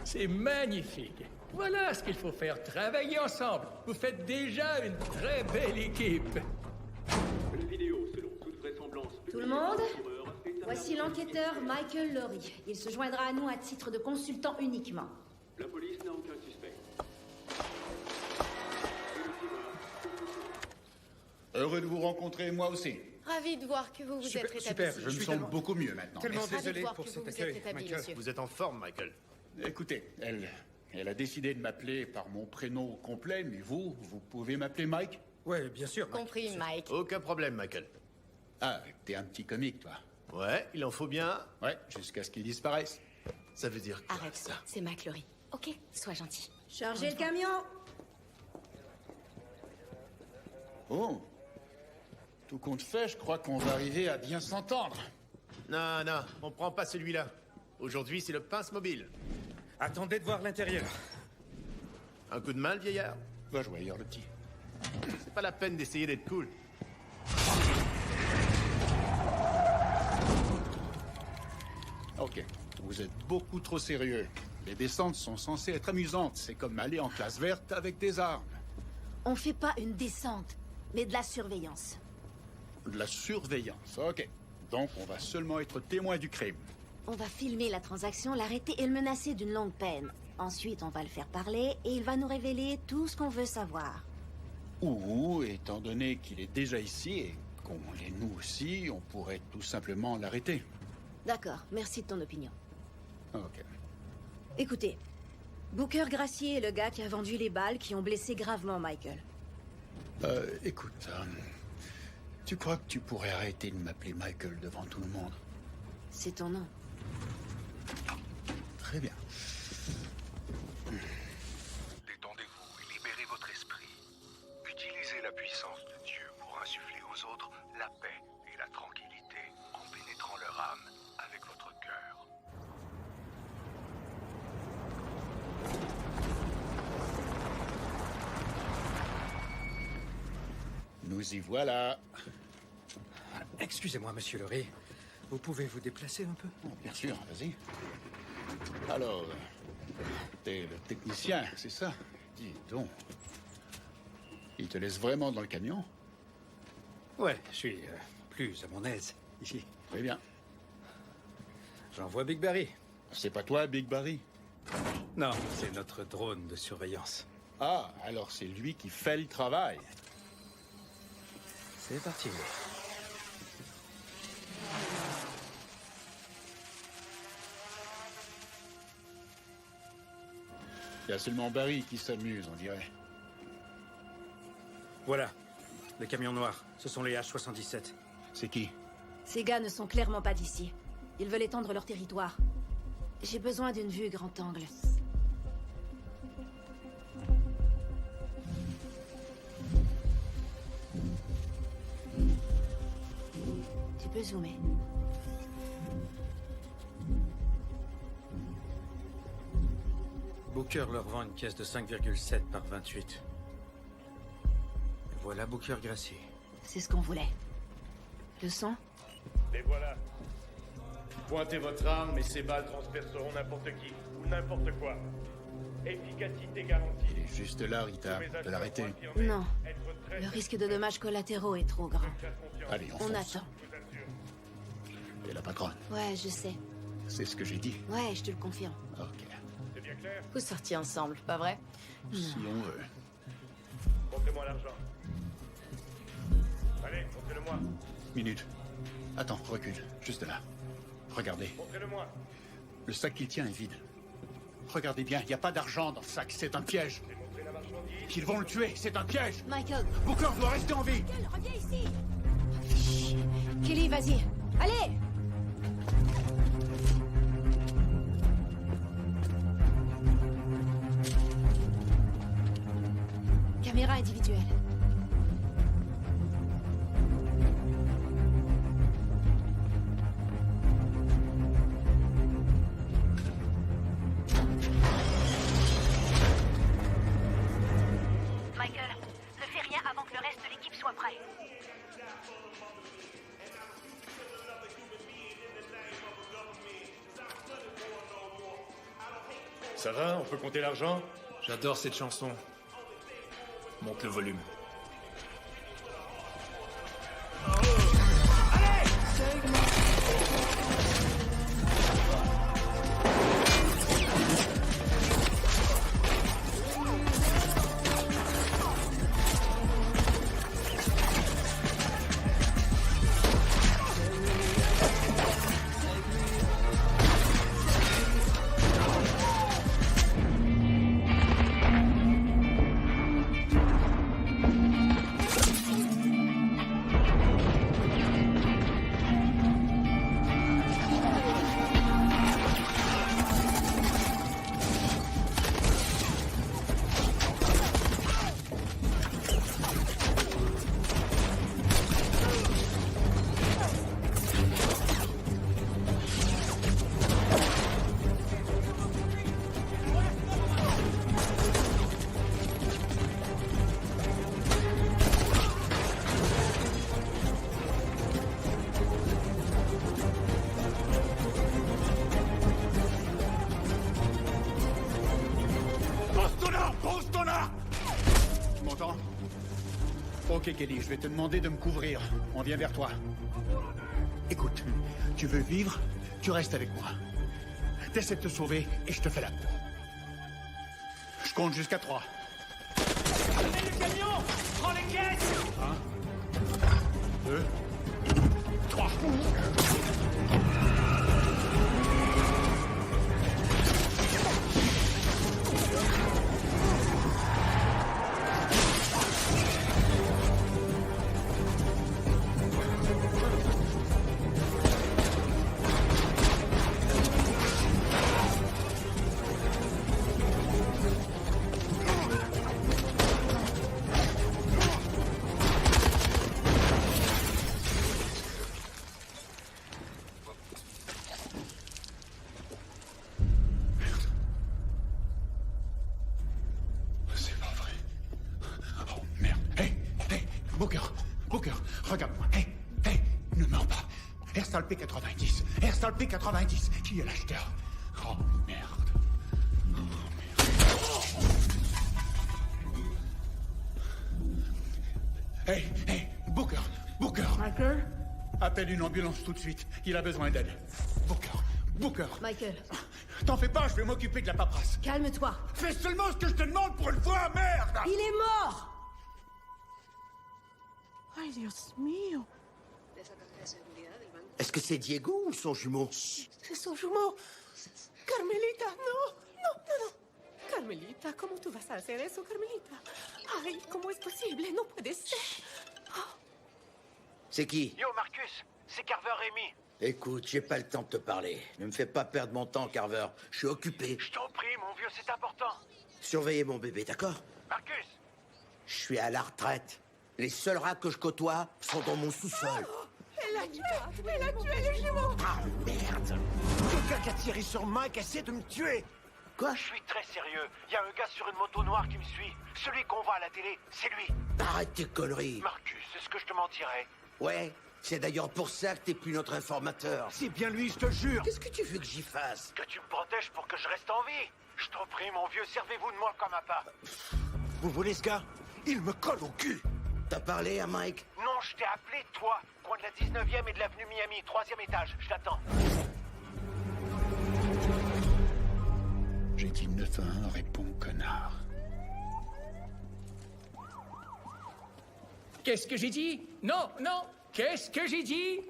C'est magnifique. Voilà ce qu'il faut faire, travailler ensemble. Vous faites déjà une très belle équipe. La vidéo, selon toute vraisemblance... Tout le monde? Voici l'enquêteur Michael Lorry. Il se joindra à nous à titre de consultant uniquement. La police n'a aucun suspect. Heureux de vous rencontrer, moi aussi. Ravi de voir que vous vous êtes rétabli. Super, je me sens beaucoup mieux maintenant. Tellement Ravi de désolé voir pour que cet vous vous accueil, êtes rétabli, Michael. monsieur. Vous êtes en forme, Michael. Écoutez, elle a décidé de m'appeler par mon prénom complet, mais vous pouvez m'appeler Mike? Ouais, bien sûr. Compris, Mike. Aucun problème, Michael. Ah, t'es un petit comique, toi. Ouais, il en faut bien. Ouais, jusqu'à ce qu'il disparaisse. Ça veut dire quoi, Arrête, ça? c'est Mike Lorry. Ok, sois gentil. Chargez le camion! Oh. Tout compte fait, je crois qu'on va arriver à bien s'entendre. Non, non, on prend pas celui-là. Aujourd'hui, c'est le pince mobile. Attendez de voir l'intérieur. Un coup de main, le vieillard? Va jouer ailleurs, le petit. C'est pas la peine d'essayer d'être cool. Ok, vous êtes beaucoup trop sérieux. Les descentes sont censées être amusantes. C'est comme aller en classe verte avec des armes. On fait pas une descente, mais de la surveillance. De la surveillance, ok. Donc on va seulement être témoin du crime. On va filmer la transaction, l'arrêter et le menacer d'une longue peine. Ensuite, on va le faire parler et il va nous révéler tout ce qu'on veut savoir. Ou, étant donné qu'il est déjà ici et qu'on l'est nous aussi, on pourrait tout simplement l'arrêter. D'accord, merci de ton opinion. Ok. Écoutez, Booker Gracie est le gars qui a vendu les balles qui ont blessé gravement Michael. Écoute, tu crois que tu pourrais arrêter de m'appeler Michael devant tout le monde? C'est ton nom. Très bien. Détendez-vous et libérez votre esprit. Utilisez la puissance de Dieu pour insuffler aux autres la paix et la tranquillité en pénétrant leur âme avec votre cœur. Nous y voilà. Excusez-moi, monsieur Lorry. Vous pouvez vous déplacer un peu? Oh, bien sûr, vas-y. Alors, t'es le technicien, c'est ça? Dis donc. Il te laisse vraiment dans le camion? Ouais, je suis plus à mon aise ici. Très bien. J'envoie Big Barry. C'est pas toi, Big Barry? Non, c'est notre drone de surveillance. Ah, alors c'est lui qui fait le travail. C'est parti. Il y a seulement Barry qui s'amuse, on dirait. Voilà, le camion noir. Ce sont les H-77. C'est qui? Ces gars ne sont clairement pas d'ici. Ils veulent étendre leur territoire. J'ai besoin d'une vue grand angle. Tu peux zoomer. Booker leur vend une pièce de 5,7 par 28. Et voilà Booker gracié. C'est ce qu'on voulait. Le son? Les voilà. Pointez votre arme et ces balles transperceront n'importe qui ou n'importe quoi. Efficacité garantie. Il est juste là, Rita, de l'arrêter. Non. Le risque de dommages collatéraux est trop grand. Allez, on fonce. attend. Et la patronne. Ouais, je sais. C'est ce que j'ai dit. Ouais, je te le confirme. Ok. C'est bien clair? Vous sortiez ensemble, pas vrai? Si on veut. Montrez-moi l'argent. Allez, montrez-le-moi. Minute. Attends, recule. Juste là. Regardez. Montrez-le-moi. Le sac qu'il tient est vide. Regardez bien, il n'y a pas d'argent dans le sac. C'est un piège. Ils vont le tuer. C'est un piège. Michael. Booker doit rester en vie. Michael, reviens ici. Kelly, vas-y. Allez. Caméra individuelle. Michael, ne fais rien avant que le reste de l'équipe soit prêt. Ça va? On peut compter l'argent? J'adore cette chanson. Monte le volume. Ok, Kelly, je vais te demander de me couvrir. On vient vers toi. Écoute, tu veux vivre, tu restes avec moi. T'essaies de te sauver et je te fais la peau. Je compte jusqu'à 3. Prenez le camion! Prends les caisses! 1, 2, 3. Booker, regarde-moi. Hey, ne meurs pas. Herstal P90. Herstal P90. Qui est l'acheteur? Oh, merde. Hey, Booker, Booker? Appelle une ambulance tout de suite. Il a besoin d'aide. Booker. Michael. T'en fais pas, je vais m'occuper de la paperasse. Calme-toi. Fais seulement ce que je te demande pour une fois, merde! Il est mort! Ay, Dios mío. Est-ce que c'est Diego ou son jumeau? C'est son jumeau. Carmelita, no. No. Carmelita, ¿cómo tú vas a hacer eso, Carmelita? Ay, ¿cómo es posible? No puede ser. C'est qui? Yo, Marcus, c'est Carver Rémy. Écoute, j'ai pas le temps de te parler. Ne me fais pas perdre mon temps, Carver. Je suis occupé. Je t'en prie, mon vieux, c'est important. Surveillez mon bébé, d'accord? Marcus! Je suis à la retraite. Les seuls rats que je côtoie sont dans mon sous-sol. Elle a tué les jumeaux. Ah, merde! Quelqu'un qui a tiré sur Mike essaie de me tuer. Quoi? Je suis très sérieux. Il y a un gars sur une moto noire qui me suit. Celui qu'on voit à la télé, c'est lui. Arrête tes conneries. Marcus, est-ce que je te mentirais? Ouais, c'est d'ailleurs pour ça que t'es plus notre informateur. C'est bien lui, je te jure. Qu'est-ce que tu veux que j'y fasse? Que tu me protèges pour que je reste en vie. Je t'en prie, mon vieux, servez-vous de moi comme un pas. Vous voulez ce gars? Il me colle au cul. T'as parlé à Mike? Non, je t'ai appelé, toi. Coin de la 19e et de l'avenue Miami, 3e étage. Je t'attends. J'ai dit 911, réponds, connard. Qu'est-ce que j'ai dit? Non. Qu'est-ce que j'ai dit?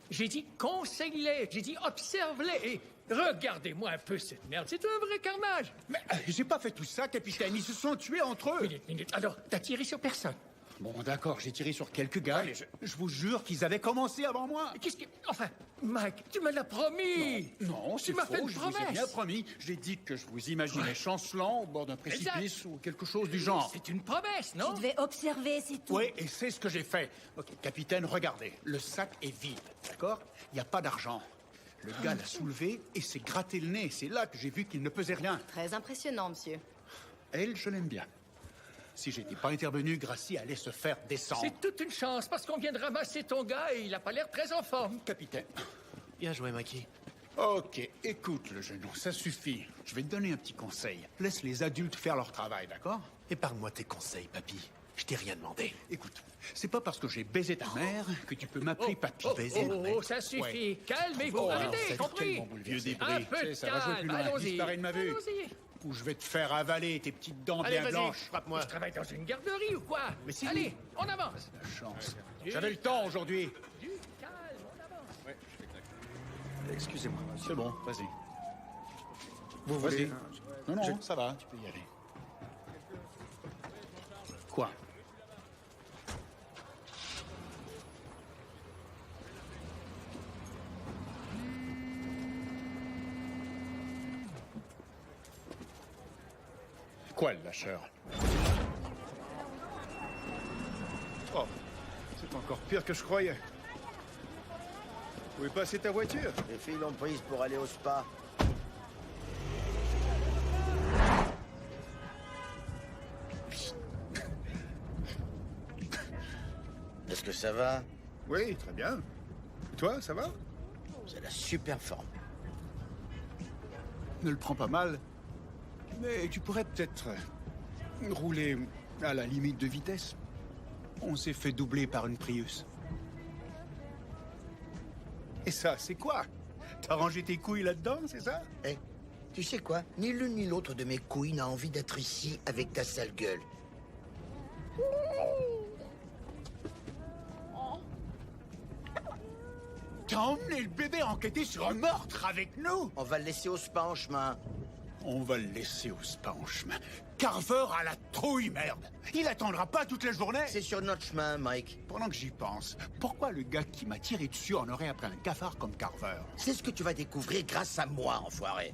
J'ai dit conseille-les. J'ai dit observe-les. Et regardez-moi un peu cette merde. C'est un vrai carnage. Mais j'ai pas fait tout ça, capitaine. Ils se sont tués entre eux. Minute. Alors, t'as tiré sur personne? Bon, d'accord, j'ai tiré sur quelques gars, mais je vous jure qu'ils avaient commencé avant moi. Qu'est-ce que... Enfin, Mike, tu me l'as promis. Non, c'est tu m'as faux, fait une je vous ai promesse. bien promis. J'ai dit que je vous imaginais chancelant au bord d'un précipice ou quelque chose du genre. C'est une promesse, non? Tu devais observer, c'est tout. Oui, et c'est ce que j'ai fait. Ok, capitaine, regardez. Le sac est vide, d'accord? Il n'y a pas d'argent. Le gars l'a soulevé et s'est gratté le nez. C'est là que j'ai vu qu'il ne pesait rien. Très impressionnant, monsieur. Elle, je l'aime bien. Si j'étais pas intervenu, Gracie allait se faire descendre. C'est toute une chance, parce qu'on vient de ramasser ton gars et il a pas l'air très en forme. Capitaine. Bien joué, Mikey. Ok, écoute le genou, ça suffit. Je vais te donner un petit conseil. Laisse les adultes faire leur travail, d'accord? Épargne-moi tes conseils, papy. Je t'ai rien demandé. Écoute, c'est pas parce que j'ai baisé ta mère que tu peux m'appeler papy. Ça suffit. Ouais. Calmez-vous, arrêtez, c'est compris? tellement bouleversé. Vieux débris. Un peu de Ça va jouer plus calme, loin, allons-y. disparaît de ma vue. Allons-y. Ou je vais te faire avaler tes petites dents Allez, bien vas-y, blanches. Frappe-moi. Je travaille dans une garderie ou quoi? Mais c'est Allez, lui. on avance. La chance. J'avais le temps aujourd'hui. Du calme, on avance. Ouais, excusez-moi. C'est bon, vas-y. Vous voulez- Non, ça va, tu peux y aller. Quoi? Quoi, le lâcheur? Oh, c'est encore pire que je croyais. Où est passée ta voiture? Les filles l'ont prise pour aller au spa. Est-ce que ça va? Oui, très bien. Et toi, ça va? C'est la super forme. Ne le prends pas mal, mais tu pourrais peut-être rouler à la limite de vitesse. On s'est fait doubler par une Prius. Et ça, c'est quoi? T'as rangé tes couilles là-dedans, c'est ça? Eh, tu sais quoi? Ni l'une ni l'autre de mes couilles n'a envie d'être ici avec ta sale gueule. T'as emmené le bébé enquêter sur un meurtre avec nous? On va le laisser au spa en chemin. On va le laisser au spa en chemin. Carver a la trouille, merde! Il attendra pas toute la journée! C'est sur notre chemin, Mike. Pendant que j'y pense, pourquoi le gars qui m'a tiré dessus en aurait après un cafard comme Carver? C'est ce que tu vas découvrir grâce à moi, enfoiré.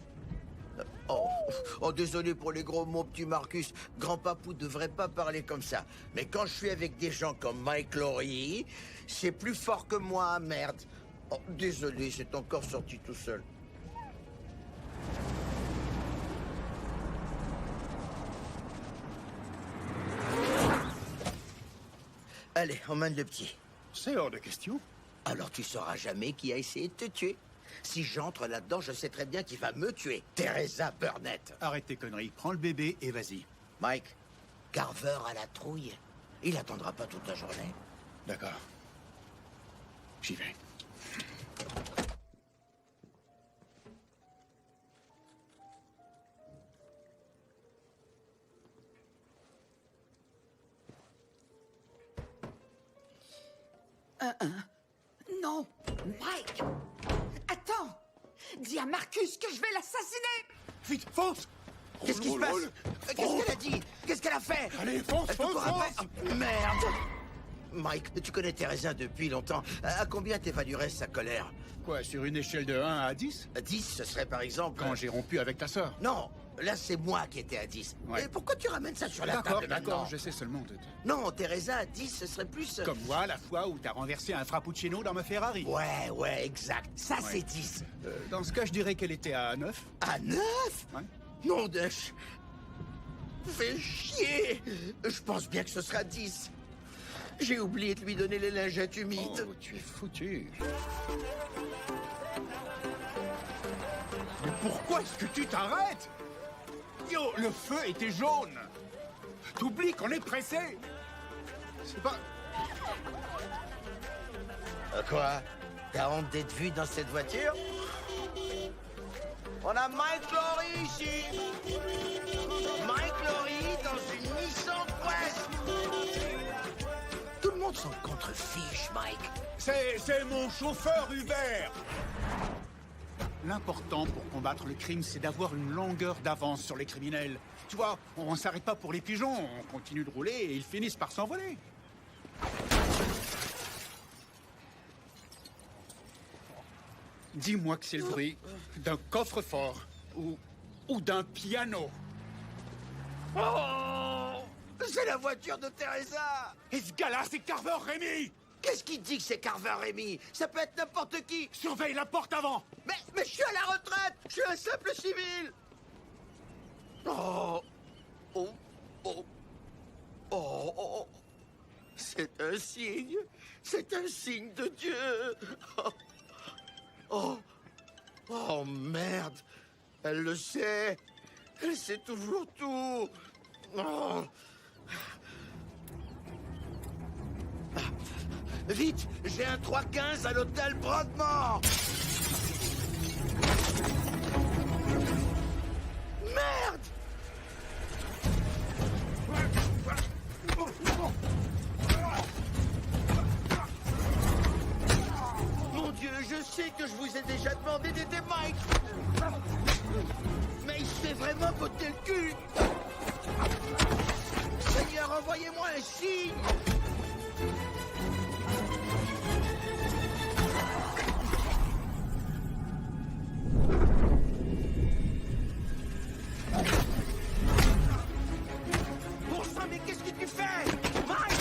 Oh, désolé pour les gros mots, petit Marcus. Grand-papou devrait pas parler comme ça. Mais quand je suis avec des gens comme Mike Lowry, c'est plus fort que moi, merde. Oh, désolé, c'est encore sorti tout seul. Allez, emmène le petit. C'est hors de question. Alors tu sauras jamais qui a essayé de te tuer. Si j'entre là-dedans, je sais très bien qui va me tuer. Teresa Burnett. Arrête tes conneries, prends le bébé et vas-y. Mike, Carver a la trouille. Il attendra pas toute la journée. D'accord. J'y vais. Non, Mike! Attends! Dis à Marcus que je vais l'assassiner! Vite, fonce! Qu'est-ce qui se passe? Qu'est-ce qu'elle a dit? Qu'est-ce qu'elle a fait? Allez, fonce, Elle te fonce, court fonce! après? Merde! Mike, tu connais Teresa depuis longtemps. À combien t'évaluerais sa colère? Quoi, sur une échelle de 1 à 10? 10, ce serait par exemple... Quand j'ai rompu avec ta sœur. Non, là c'est moi qui étais à 10. Ouais. Et pourquoi tu ramènes ça sur la D'accord, table d'accord, maintenant? j'essaie seulement de... Non, Teresa à 10, ce serait plus... Comme moi, la fois où t'as renversé un frappuccino dans ma Ferrari. Ouais, exact. Ça, Ouais. c'est 10. Dans ce cas, je dirais qu'elle était à 9. À 9? Ouais. Non, Dash. Fais chier. Je pense bien que ce sera 10. J'ai oublié de lui donner les lingettes humides. Oh, tu es foutu. Mais pourquoi est-ce que tu t'arrêtes? Yo, le feu était jaune. T'oublies qu'on est pressé. C'est pas... Quoi? T'as honte d'être vu dans cette voiture? On a Mike Lowry ici. Mike Lowry dans une Nissan Quest. Tout le monde s'en contrefiche, Mike. C'est mon chauffeur Uber. L'important pour combattre le crime, c'est d'avoir une longueur d'avance sur les criminels. Tu vois, on s'arrête pas pour les pigeons, on continue de rouler et ils finissent par s'envoler. Dis-moi que c'est le bruit d'un coffre-fort ou d'un piano. Oh! C'est la voiture de Teresa. Et ce gars-là, c'est Carver Rémy. Qu'est-ce qui dit que c'est Carver Rémy? Ça peut être n'importe qui. Surveille la porte avant. Mais je suis à la retraite. Je suis un simple civil. Oh. Oh. Oh. Oh. Oh. C'est un signe. C'est un signe de Dieu. Oh. Oh. Oh, merde. Elle le sait. Elle sait toujours tout. Oh. Vite, j'ai un 315 à l'hôtel Broadmoor. Merde! Mon Dieu, je sais que je vous ai déjà demandé d'aider Mike. Mais il se fait vraiment botter le cul. Seigneur, envoyez-moi un signe. Bon sang, mais qu'est-ce que tu fais, Mike?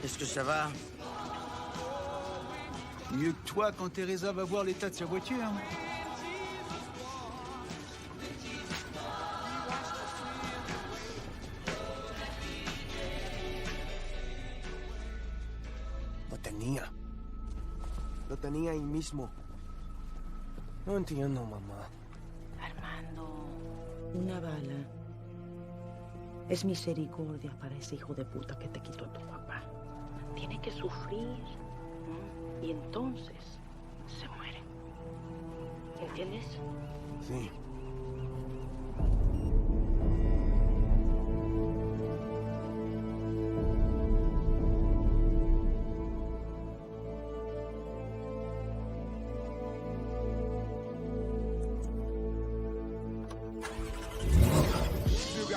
Est-ce que ça va? Mieux que toi quand Teresa va voir l'état de sa voiture. Lo tenía ahí mismo. No entiendo, mamá. Armando, una bala es misericordia para ese hijo de puta que te quitó a tu papá. Tiene que sufrir, ¿no? Y entonces se muere. ¿Entiendes? Sí.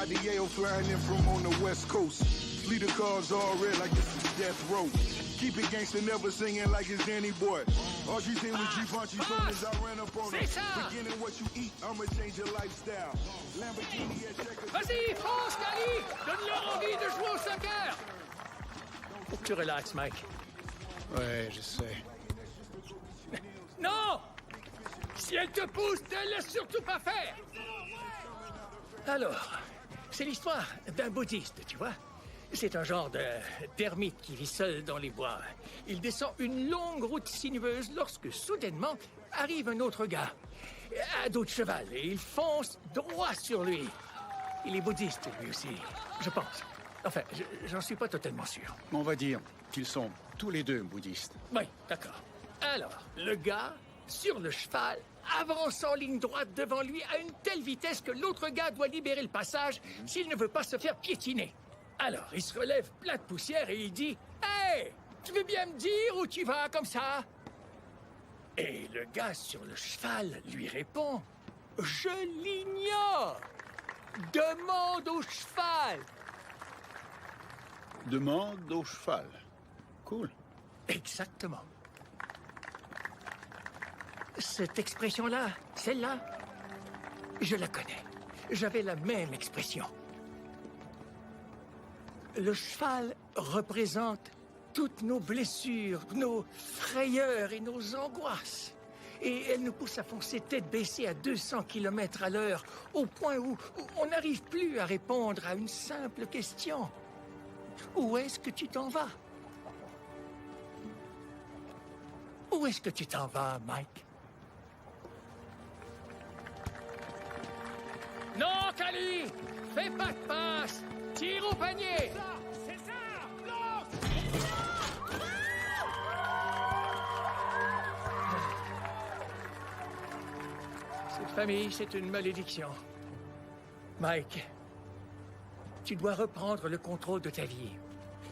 Got the Yale flying in from on the West Coast. Leader cars all red like this is death row. Keep it gangster, never singing like it's Danny Boy. All she did was Givenchy phone as I ran up on her. Beginning what you eat, I'ma change your lifestyle. Lamborghini at checkers. Vas-y, fonce, Cali! Donne-leur envie de jouer au soccer! Faut que tu relaxes, Mike. Ouais, je sais. Non! Si elle te pousse, ne laisse surtout pas faire! Alors, c'est l'histoire d'un bouddhiste, tu vois? C'est un genre d'ermite qui vit seul dans les bois. Il descend une longue route sinueuse lorsque, soudainement, arrive un autre gars, à dos de cheval, et il fonce droit sur lui. Il est bouddhiste, lui aussi, je pense. Enfin, j'en suis pas totalement sûr. On va dire qu'ils sont tous les deux bouddhistes. Oui, d'accord. Alors, le gars, sur le cheval, avance en ligne droite devant lui à une telle vitesse que l'autre gars doit libérer le passage s'il ne veut pas se faire piétiner. Alors, il se relève plein de poussière et il dit « Hey, tu veux bien me dire où tu vas comme ça ?» Et le gars sur le cheval lui répond « Je l'ignore. Demande au cheval. » Demande au cheval. Cool. Exactement. Cette expression-là, celle-là, je la connais. J'avais la même expression. Le cheval représente toutes nos blessures, nos frayeurs et nos angoisses. Et elle nous pousse à foncer tête baissée à 200 km à l'heure, au point où on n'arrive plus à répondre à une simple question. Où est-ce que tu t'en vas? Où est-ce que tu t'en vas, Mike? Non, Cali! Fais pas de passe! Tire au panier! C'est ça! Lance! Cette famille, c'est une malédiction. Mike, tu dois reprendre le contrôle de ta vie.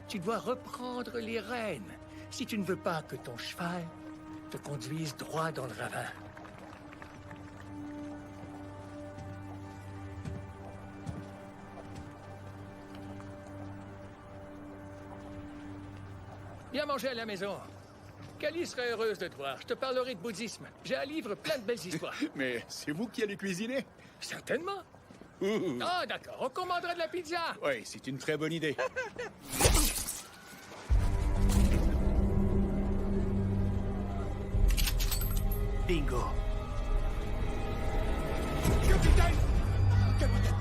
Tu dois reprendre les rênes si tu ne veux pas que ton cheval te conduise droit dans le ravin. Viens manger à la maison. Cali serait heureuse de te voir. Je te parlerai de bouddhisme. J'ai un livre plein de belles histoires. Mais c'est vous qui allez cuisiner? Certainement. Ah, d'accord. On commandera de la pizza. Oui, c'est une très bonne idée. Bingo. Capitaine! Capitaine!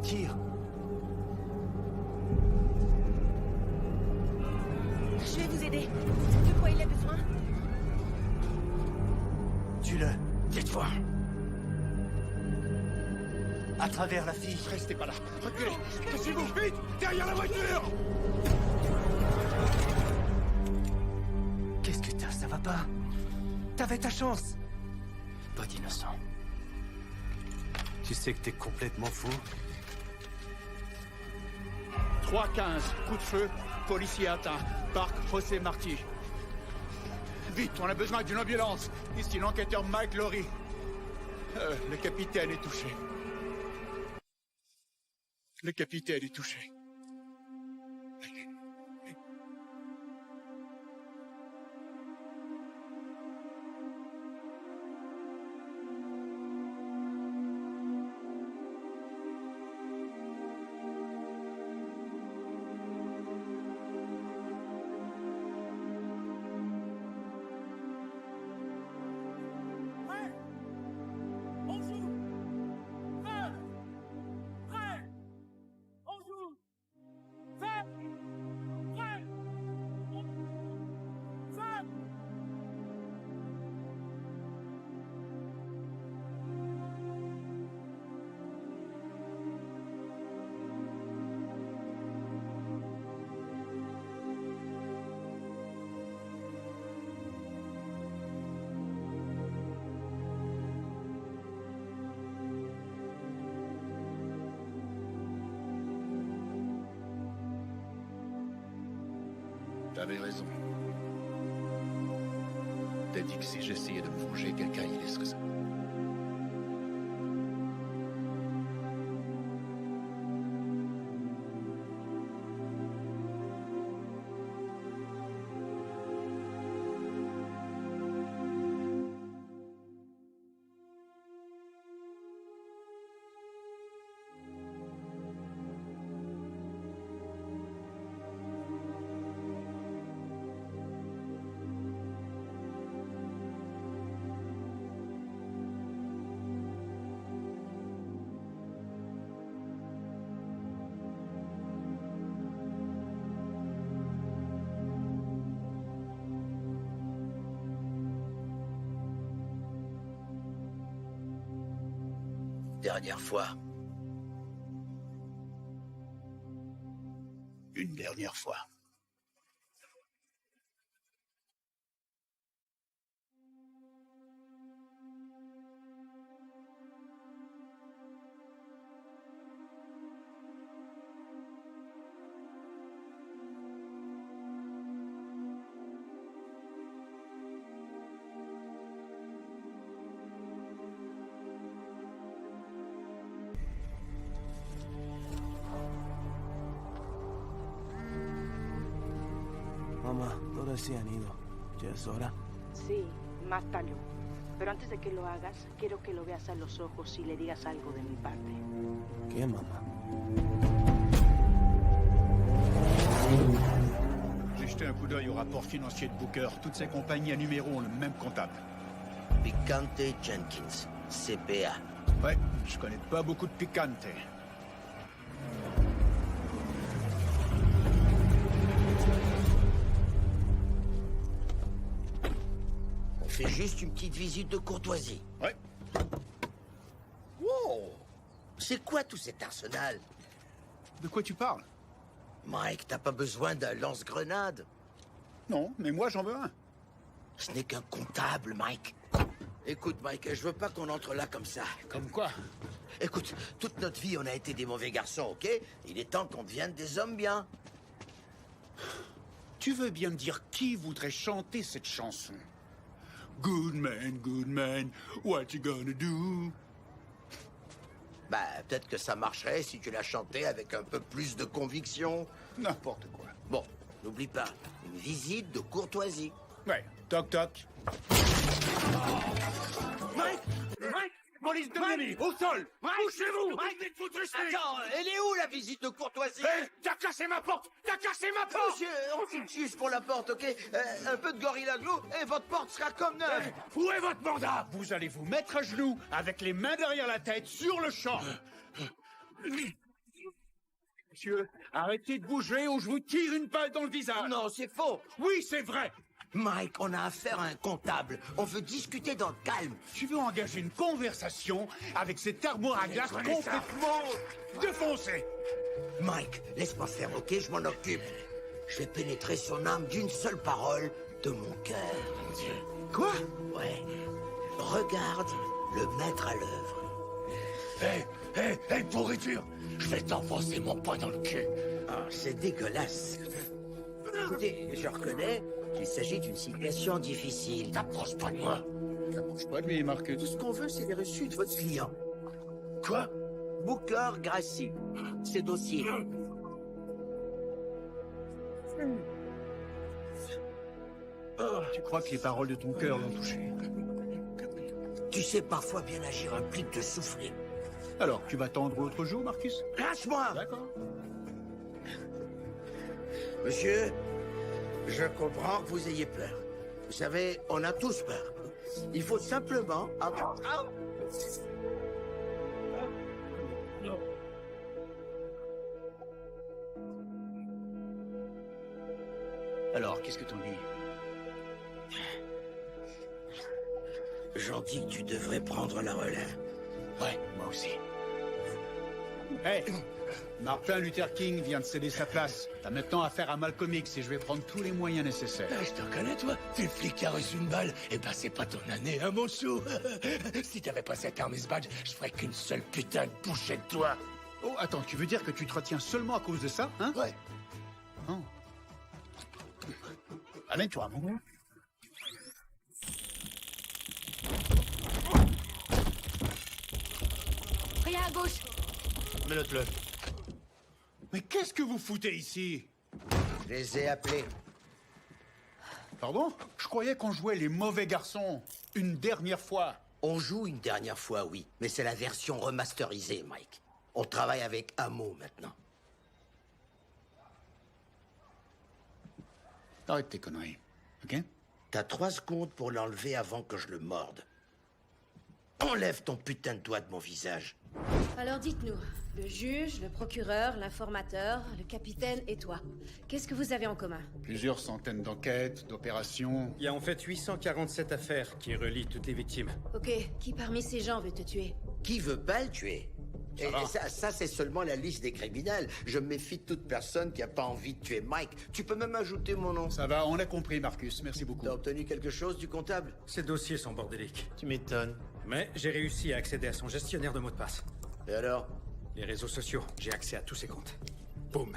Tire. Je vais vous aider. De quoi il a besoin? Tue-le. Dites-moi. À travers la fille. Restez pas là. Reculez. Cassez-vous vite. Derrière la voiture. Qu'est-ce que t'as? Ça va pas? T'avais ta chance. Pas d'innocent. Tu sais que t'es complètement fou? 3-15, coup de feu, policier atteint. Parc José Marti. Vite, on a besoin d'une ambulance. Ici l'enquêteur Mike Lowry. Le capitaine est touché. Le capitaine est touché. T'avais raison. T'as dit que si j'essayais de me venger, quelqu'un y laisserait ça. dernière fois. Une dernière fois. Mamá, todos se han ido. ¿Ya es hora? Sí, mátalo. Pero antes de que lo hagas, quiero que lo veas a los ojos y le digas algo de mi parte. ¿Qué, mamá? J'ai jeté un coup d'œil au rapport financier de Booker. Toutes ces compagnies à numéro ont le même comptable. Picante Jenkins, CPA. Ouais, je connais pas beaucoup de Picante. On fait juste une petite visite de courtoisie. Ouais. Wow! C'est quoi tout cet arsenal? De quoi tu parles? Mike, t'as pas besoin d'un lance-grenade? Non, mais moi j'en veux un. Ce n'est qu'un comptable, Mike. Écoute, Mike, je veux pas qu'on entre là comme ça. Comme quoi? Écoute, toute notre vie, on a été des mauvais garçons, ok? Il est temps qu'on devienne des hommes bien. Tu veux bien me dire qui voudrait chanter cette chanson? Good man, what you gonna do? Bah, peut-être que ça marcherait si tu la chantais avec un peu plus de conviction. N'importe quoi. Bon, n'oublie pas, une visite de courtoisie. Ouais, toc toc. Mike! Mike! Police de Miami, au sol! Couchez-vous! Mike, Attends, elle est où la visite de courtoisie? Hé, t'as cassé ma porte! T'as cassé ma porte! Monsieur, on s'excuse pour la porte, ok? Un peu de Gorilla Glue et votre porte sera comme neuve. Où est votre mandat? Vous allez vous mettre à genoux, avec les mains derrière la tête, sur le champ. Monsieur, arrêtez de bouger ou je vous tire une balle dans le visage. Non, c'est faux. Oui, c'est vrai. Mike, on a affaire à un comptable. On veut discuter dans le calme. Tu veux engager une conversation avec cette armoire à glace complètement défoncée? Mike, laisse-moi faire, ok? Je m'en occupe. Je vais pénétrer son âme d'une seule parole, de mon cœur. Mon Dieu. Quoi? Ouais. Regarde le maître à l'œuvre. Hé, pourriture! Je vais t'enfoncer mon poing dans le cul. Ah, c'est dégueulasse. Écoutez, je reconnais qu'il s'agit d'une situation difficile. T'approches pas de moi. T'approches pas de lui, Marcus. Tout ce qu'on veut, c'est les reçus de votre client. Quoi? Booker Gracie. Ses dossiers. Tu crois que les paroles de ton cœur l'ont touché? Tu sais, parfois, bien agir implique de souffler. Alors, tu vas tendre l'autre jour, Marcus? Lâche-moi! D'accord. Monsieur, je comprends que vous ayez peur. Vous savez, on a tous peur. Il faut simplement apprendre. Alors, qu'est-ce que t'en dis? J'en dis que tu devrais prendre la relève. Ouais, moi aussi. Hey, Martin Luther King vient de céder sa place. T'as maintenant affaire à Malcolm X et je vais prendre tous les moyens nécessaires. Je te reconnais, toi. T'es le flic qui a reçu une balle. Eh ben, c'est pas ton année, hein, mon chou. Si t'avais pas cette arme et ce badge, je ferais qu'une seule putain de bouchée de toi. Oh, attends, tu veux dire que tu te retiens seulement à cause de ça, hein? Ouais. Oh. Amène-toi, mon gars. Rien à gauche. Menote-le. Mais qu'est-ce que vous foutez ici? Je les ai appelés. Pardon? Je croyais qu'on jouait les mauvais garçons. Une dernière fois. On joue une dernière fois, oui. Mais c'est la version remasterisée, Mike. On travaille avec Amo maintenant. Arrête tes conneries, ok? T'as 3 secondes pour l'enlever avant que je le morde. Enlève ton putain de doigt de mon visage. Alors dites-nous, le juge, le procureur, l'informateur, le capitaine et toi, qu'est-ce que vous avez en commun? Plusieurs centaines d'enquêtes, d'opérations. Il y a en fait 847 affaires qui relient toutes les victimes. Ok, qui parmi ces gens veut te tuer? Qui veut pas le tuer? Et ça c'est seulement la liste des criminels. Je me méfie de toute personne qui a pas envie de tuer Mike. Tu peux même ajouter mon nom. Ça va, on a compris, Marcus. Merci beaucoup. T'as obtenu quelque chose du comptable? Ces dossiers sont bordéliques. Tu m'étonnes. Mais j'ai réussi à accéder à son gestionnaire de mots de passe. Et alors? Les réseaux sociaux, j'ai accès à tous ses comptes. Boum.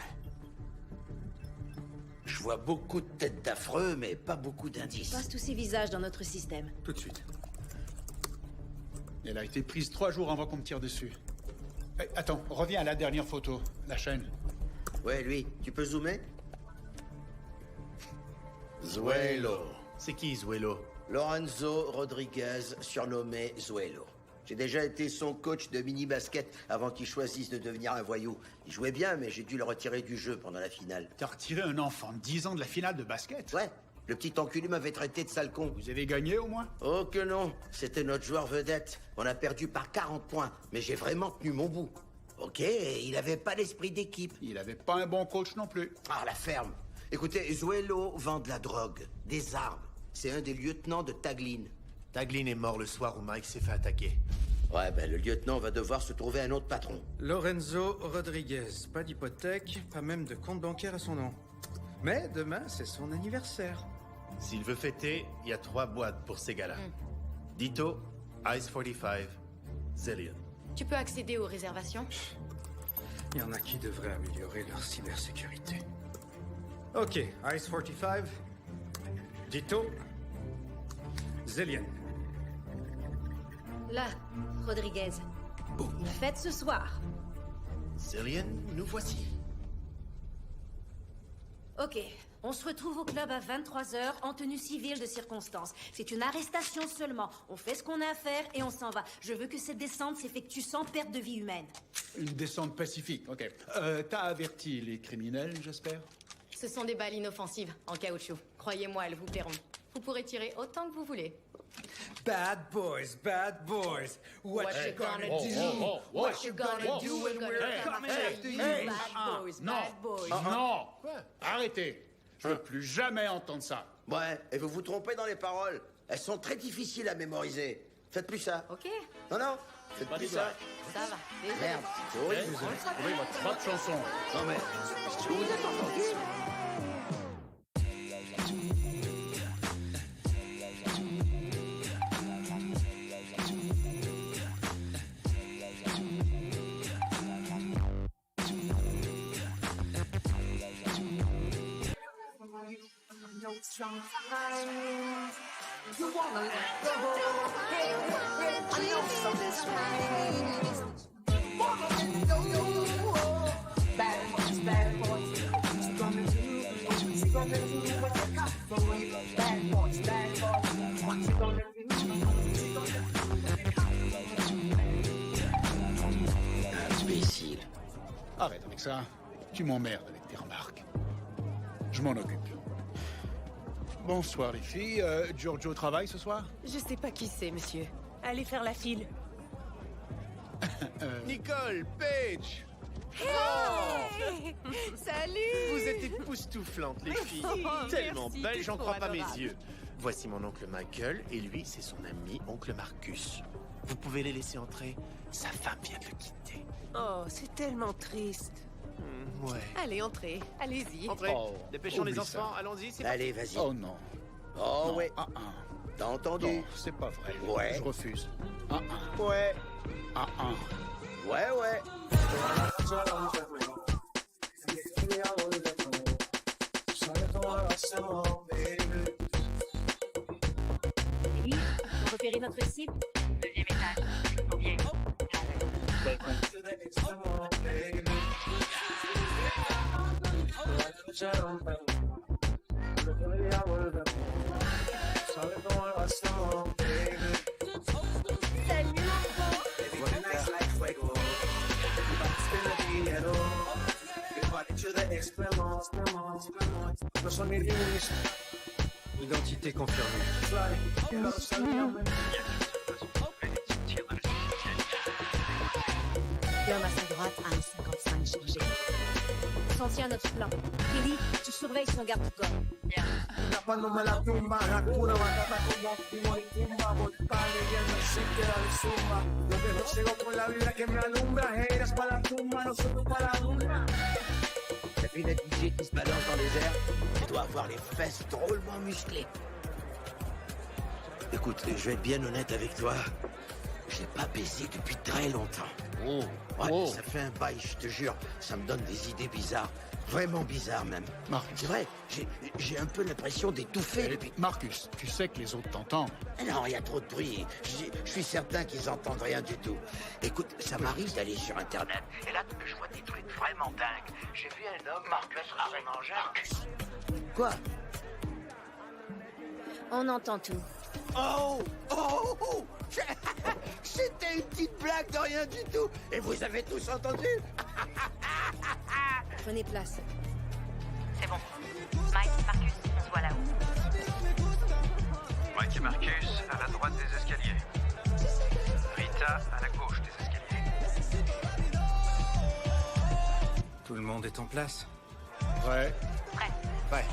Je vois beaucoup de têtes d'affreux, mais pas beaucoup d'indices. Passe tous ces visages dans notre système. Tout de suite. Elle a été prise 3 jours avant qu'on me tire dessus. Attends, reviens à la dernière photo. La chaîne. Ouais, lui. Tu peux zoomer? Zuelo. C'est qui, Zuelo? Lorenzo Rodriguez, surnommé Zuelo. J'ai déjà été son coach de mini-basket avant qu'il choisisse de devenir un voyou. Il jouait bien, mais j'ai dû le retirer du jeu pendant la finale. T'as retiré un enfant de 10 ans de la finale de basket? Ouais. Le petit enculé m'avait traité de sale con. Vous avez gagné au moins? Oh que non. C'était notre joueur vedette. On a perdu par 40 points, mais j'ai vraiment tenu mon bout. Ok, il avait pas l'esprit d'équipe. Il avait pas un bon coach non plus. Ah, la ferme. Écoutez, Zuelo vend de la drogue, des armes. C'est un des lieutenants de Taglin. Taglin est mort le soir où Mike s'est fait attaquer. Ouais, ben le lieutenant va devoir se trouver un autre patron. Lorenzo Rodriguez. Pas d'hypothèque, pas même de compte bancaire à son nom. Mais demain, c'est son anniversaire. S'il veut fêter, il y a 3 boîtes pour ces gars-là. Ditto, Ice 45, Zillion. Tu peux accéder aux réservations? Il y en a qui devraient améliorer leur cybersécurité. Ok, Ice 45, Ditto, Zillion. Là, Rodriguez. Une fête ce soir. Zillion, nous voici. Ok, on se retrouve au club à 23h en tenue civile de circonstance. C'est une arrestation seulement. On fait ce qu'on a à faire et on s'en va. Je veux que cette descente s'effectue sans perte de vie humaine. Une descente pacifique, ok. T'as averti les criminels, j'espère? Ce sont des balles inoffensives, en caoutchouc. Croyez-moi, elles vous plairont. Vous pourrez tirer autant que vous voulez. Bad boys, bad boys. What you gonna do? What you gonna do when we're coming after you? Bad boys, bad boys. Non! Arrêtez! Je veux plus jamais entendre ça. Ouais, et vous vous trompez dans les paroles. Elles sont très difficiles à mémoriser. Faites plus ça. Ok. Non, faites pas plus ça. Ça va. Désolé. Merde, c'est horrible. Vous avez trouvé votre propre chanson. Non mais, est-ce que vous êtes entendu? Imbécile. Arrête avec ça. Tu m'emmerdes avec tes remarques. Je m'en occupe. Bonsoir les filles. Giorgio travaille ce soir? Je sais pas qui c'est, monsieur. Allez faire la file. Nicole, Paige. Hey Salut! Vous êtes époustouflantes, les filles. Tellement merci, belles, t'es j'en trop crois pas mes adorable. yeux. Voici mon oncle Michael, et lui, c'est son ami, oncle Marcus. Vous pouvez les laisser entrer. Sa femme vient de le quitter. Oh, c'est tellement triste. Ouais. Allez, entrez. Allez-y. Entrez. Oh, Dépêchons les oublie enfants, ça. allons-y, c'est Allez, parti. vas-y. Oh non. Oh Non. ouais. T'as entendu? Non, c'est pas vrai. Ouais. Je refuse. Ouais. Ouais. Oui, pour repérer notre cible. 2e étage. On vient. Identité confirmée. L'homme à sa droite a un 55 chargé. tiens notre plan. Kelly, tu surveilles son garde-corps. Tapándome la tumba, Hakuna Matata como Puma y Pumba, volcán leyendo el sector de Zumba. Yo dejo ciego con la vibra que me alumbra, heiras para la tumba, nosotros para la luna. T'as vu la DJ qui se balance dans les airs? Tu dois avoir les fesses drôlement musclées. Écoute, je vais être bien honnête avec toi. Je n'ai pas baisé depuis très longtemps. Ouais, ça fait un bail, je te jure. Ça me donne des idées bizarres. Vraiment bizarres, même. C'est vrai, j'ai un peu l'impression d'étouffer depuis... Marcus, tu sais que les autres t'entendent. Non, il y a trop de bruit. Je suis certain qu'ils entendent rien du tout. Écoute, ça m'arrive d'aller sur Internet. Et là, je vois des trucs vraiment dingues. J'ai vu un homme, Marcus rarement Jacques. Quoi? On entend tout. Oh! C'était une petite blague de rien du tout. Et vous avez tous entendu? Prenez place. C'est bon. Mike, Marcus, on se voit là-haut. Mike et Marcus à la droite des escaliers. Rita à la gauche des escaliers. Tout le monde est en place? Ouais. Ouais.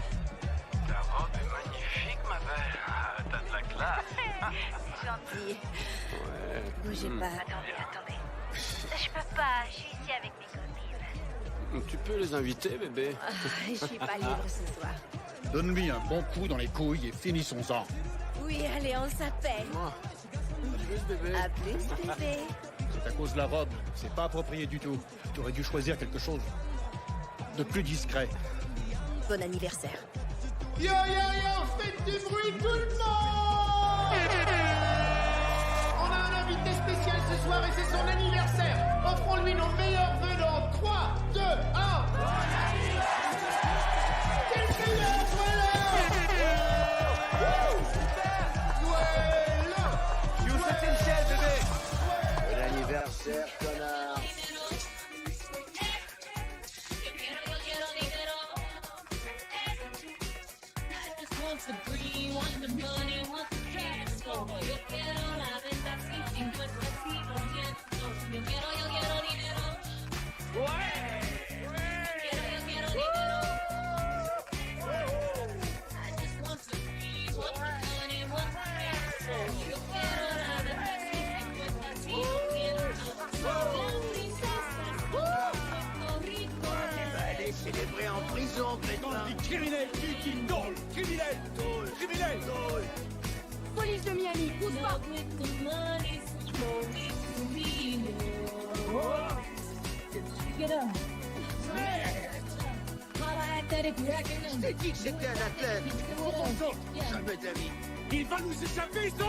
Ta robe est magnifique, ma belle. T'as de la classe. C'est gentil. Ouais. Bougez pas. Attendez. Je peux pas, je suis ici avec mes copines. Tu peux les inviter, bébé. Je suis pas libre ce soir. Donne-lui un bon coup dans les couilles et finissons-en. Oui, allez, on s'appelle. Bébé. À plus, bébé. C'est à cause de la robe. C'est pas approprié du tout. Tu aurais dû choisir quelque chose de plus discret. Bon anniversaire. Yo, yo, yo, faites du bruit tout le monde! On a un invité spécial ce soir et c'est son anniversaire. Offrons-lui nos meilleurs vœux dans 3, 2, 1. Quel meilleur You faites une chaise, bébé! Bon anniversaire, connard! Célébré en prison, Pétain. Criminel, criminel. Police de Miami, pousse pas. Je t'ai dit que c'était un athlète. Jamais d'avis. Il va nous échapper, ça!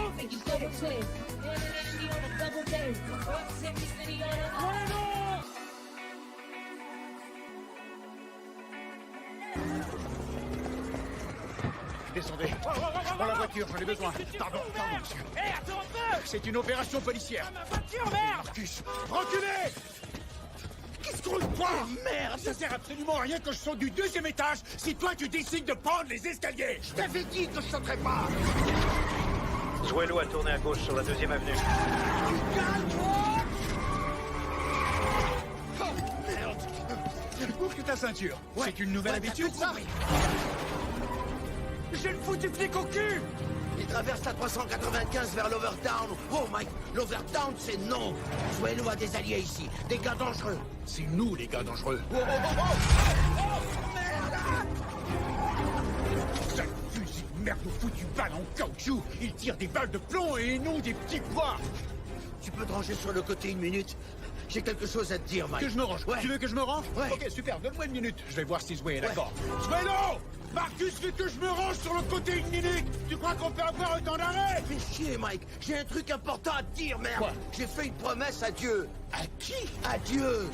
Descendez. Dans la voiture, j'en ai besoin. Pardon, monsieur. Hé, attends un peu! C'est une opération policière. Ma voiture, merde! Marcus, reculez! Qu'est-ce qu'on croit? Merde! Ça sert absolument à rien que je saute du 2e étage si toi tu décides de prendre les escaliers! Je t'avais dit que je sauterais pas! Zuelo a tourné à gauche sur la 2e avenue. Oh, merde! Ouvre ta ceinture. Ouais. C'est une nouvelle habitude, ça? J'ai le foutu flic au cul! Il traverse la 395 vers l'Overtown. Oh, Mike, l'Overtown, c'est non. Zuelo a des alliés ici, des gars dangereux. C'est nous, les gars dangereux. Oh, oh, oh, oh. Merde! Sale fusil de merde au foutu balle en caoutchouc. Il tire des balles de plomb et non des petits pois. Tu peux te ranger sur le côté une minute? J'ai quelque chose à te dire, Mike. Que je me range? Ouais. Tu veux que je me range? Ouais. Ok, super, donne-moi une minute. Je vais voir si Zuelo est d'accord. Zuelo! Marcus veut que je me range sur le côté une minute. Tu crois qu'on peut avoir un temps d'arrêt? Fais chier, Mike. J'ai un truc important à te dire, merde. Quoi? J'ai fait une promesse à Dieu. À qui? À Dieu.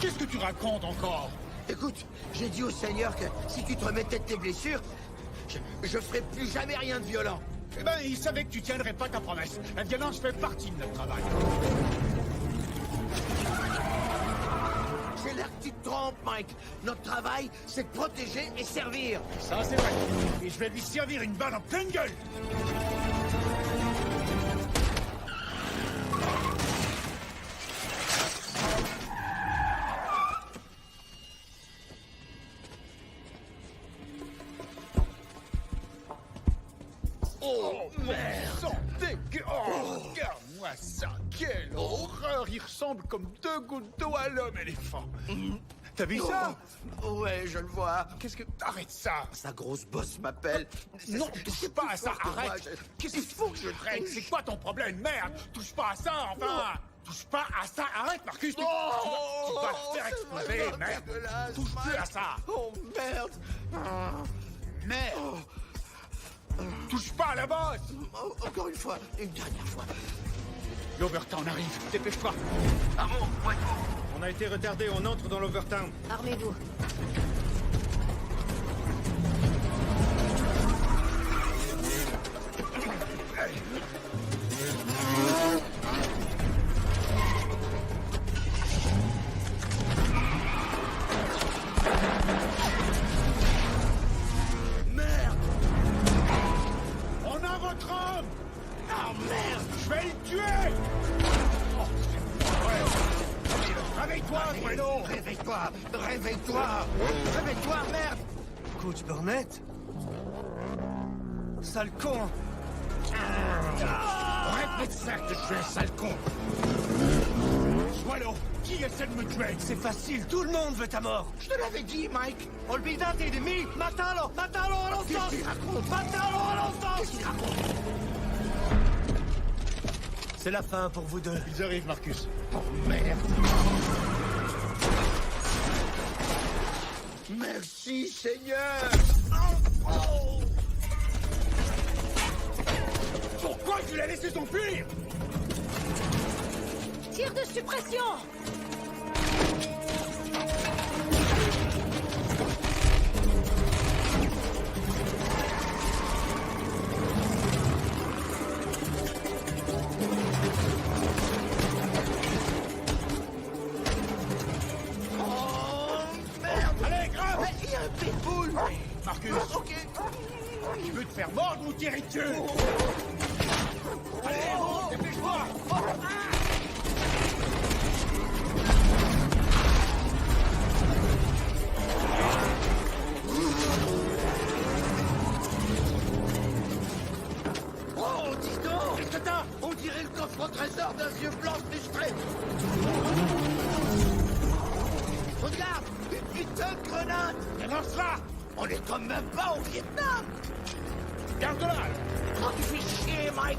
Qu'est-ce que tu racontes encore? Écoute, j'ai dit au Seigneur que si tu te remettais de tes blessures, je ferai plus jamais rien de violent. Eh ben, il savait que tu tiendrais pas ta promesse. La violence fait partie de notre travail. C'est l'air que tu te trompes, Mike. Notre travail, c'est de protéger et servir. Ça, c'est vrai. Et je vais lui servir une balle en pleine gueule. Oh, merde! Sang dégueu! Oh, regarde-moi ça! Quelle horreur! Il ressemble comme 2 gouttes d'eau à l'homme-éléphant. T'as vu ça? Ouais, je le vois. Qu'est-ce que... Arrête ça! Sa grosse bosse m'appelle. Non, touche pas à ça, arrête! Qu'est-ce qu'il faut que je traite? C'est quoi ton problème? Merde! Touche pas à ça, enfin! Touche pas à ça! Arrête, Marcus! Tu vas te faire exploser, merde! Touche plus à ça! Oh, merde! Merde! Touche pas à la bosse! Encore une fois, une dernière fois. L'Overtown arrive, dépêche-toi! Armand, où êtes-vous? On a été retardé, on entre dans l'Overtown. Armez-vous. Merde! On a votre homme! Ah merde! Je vais le tuer! Oh, réveille-toi, Bruno! Réveille-toi! Réveille-toi! Réveille-toi, merde! Coach Burnett? Sale con! Répète ça que je suis un sale con! Swallow, qui essaie de me tuer? C'est facile, tout le monde veut ta mort! Je te l'avais dit, Mike! Olvidate de mí! Matalo! Matalo a los dos! Qu'est-ce qu'il raconte? Matalo a los dos! Qu'est-ce qu'il raconte? C'est la fin pour vous deux. Ils arrivent, Marcus. Oh, merde! Merci, Seigneur! Pourquoi tu l'as laissé s'enfuir? Tir de suppression! Allez, grave! Mais il y a un pitbull! Marcus! Ok! Tu veux te faire mordre ou tirer dessus? Allez, dépêche-toi! Oh, dis donc! Qu'est-ce que t'as? On dirait le coffre au trésor d'un vieux blanc frustré! Regarde! Une putain de grenade! Lance-la! On est quand même pas au Vietnam! Garde-la! Oh, tu fais chier, Mike!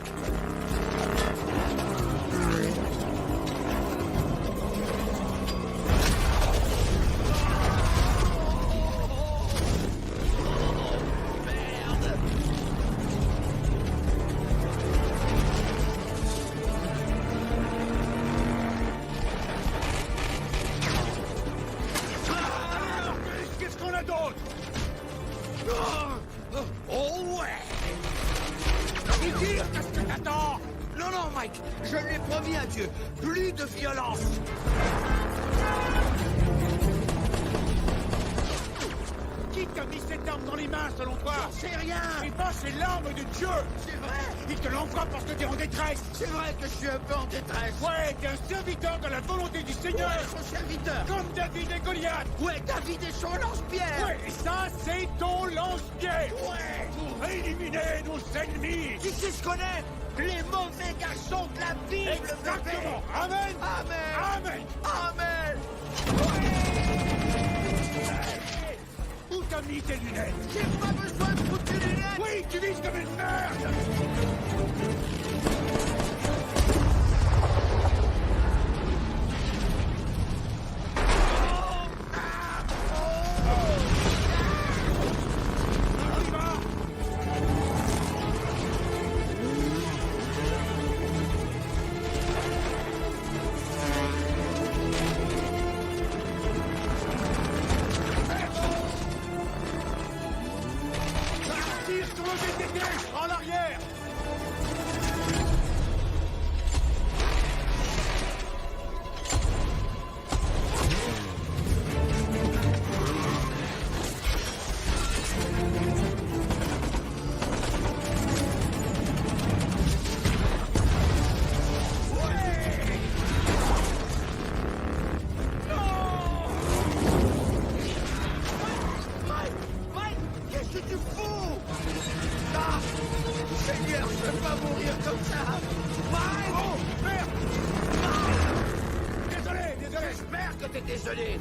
Qu'est-ce qu'on a d'autre? Oh ouais! Il tire! Qu'est-ce que t'attends? Non, non, Mike! Je lui ai promis à Dieu, plus de violence! Qui t'a mis cette arme dans les mains, selon toi? C'est rien! Eh ben, c'est l'arme de Dieu! C'est vrai! Il te l'envoie parce que t'es en détresse! C'est vrai que je suis un peu en détresse! Ouais, t'es un serviteur de la volonté du Seigneur! Ouais, son serviteur! Comme David et Goliath! Ouais, David et son lance-pierre! Ouais, et ça, c'est ton lance-pierre! Ouais! Pour éliminer nos ennemis! Tu sais ce qu'on est? Les mauvais garçons de la Bible! Exactement! Amen! Amen! Amen! Amen! Où t'as mis tes lunettes? J'ai pas besoin de foutre tes lunettes! Oui, tu vises comme une merde! On y va! Tire sur le VTT! En arrière! Mike! Mike! Qu'est-ce que tu fous? Ah, Seigneur, je veux pas mourir comme ça. Mike! Oh, merde! Mike! Désolé. J'espère que t'es désolé.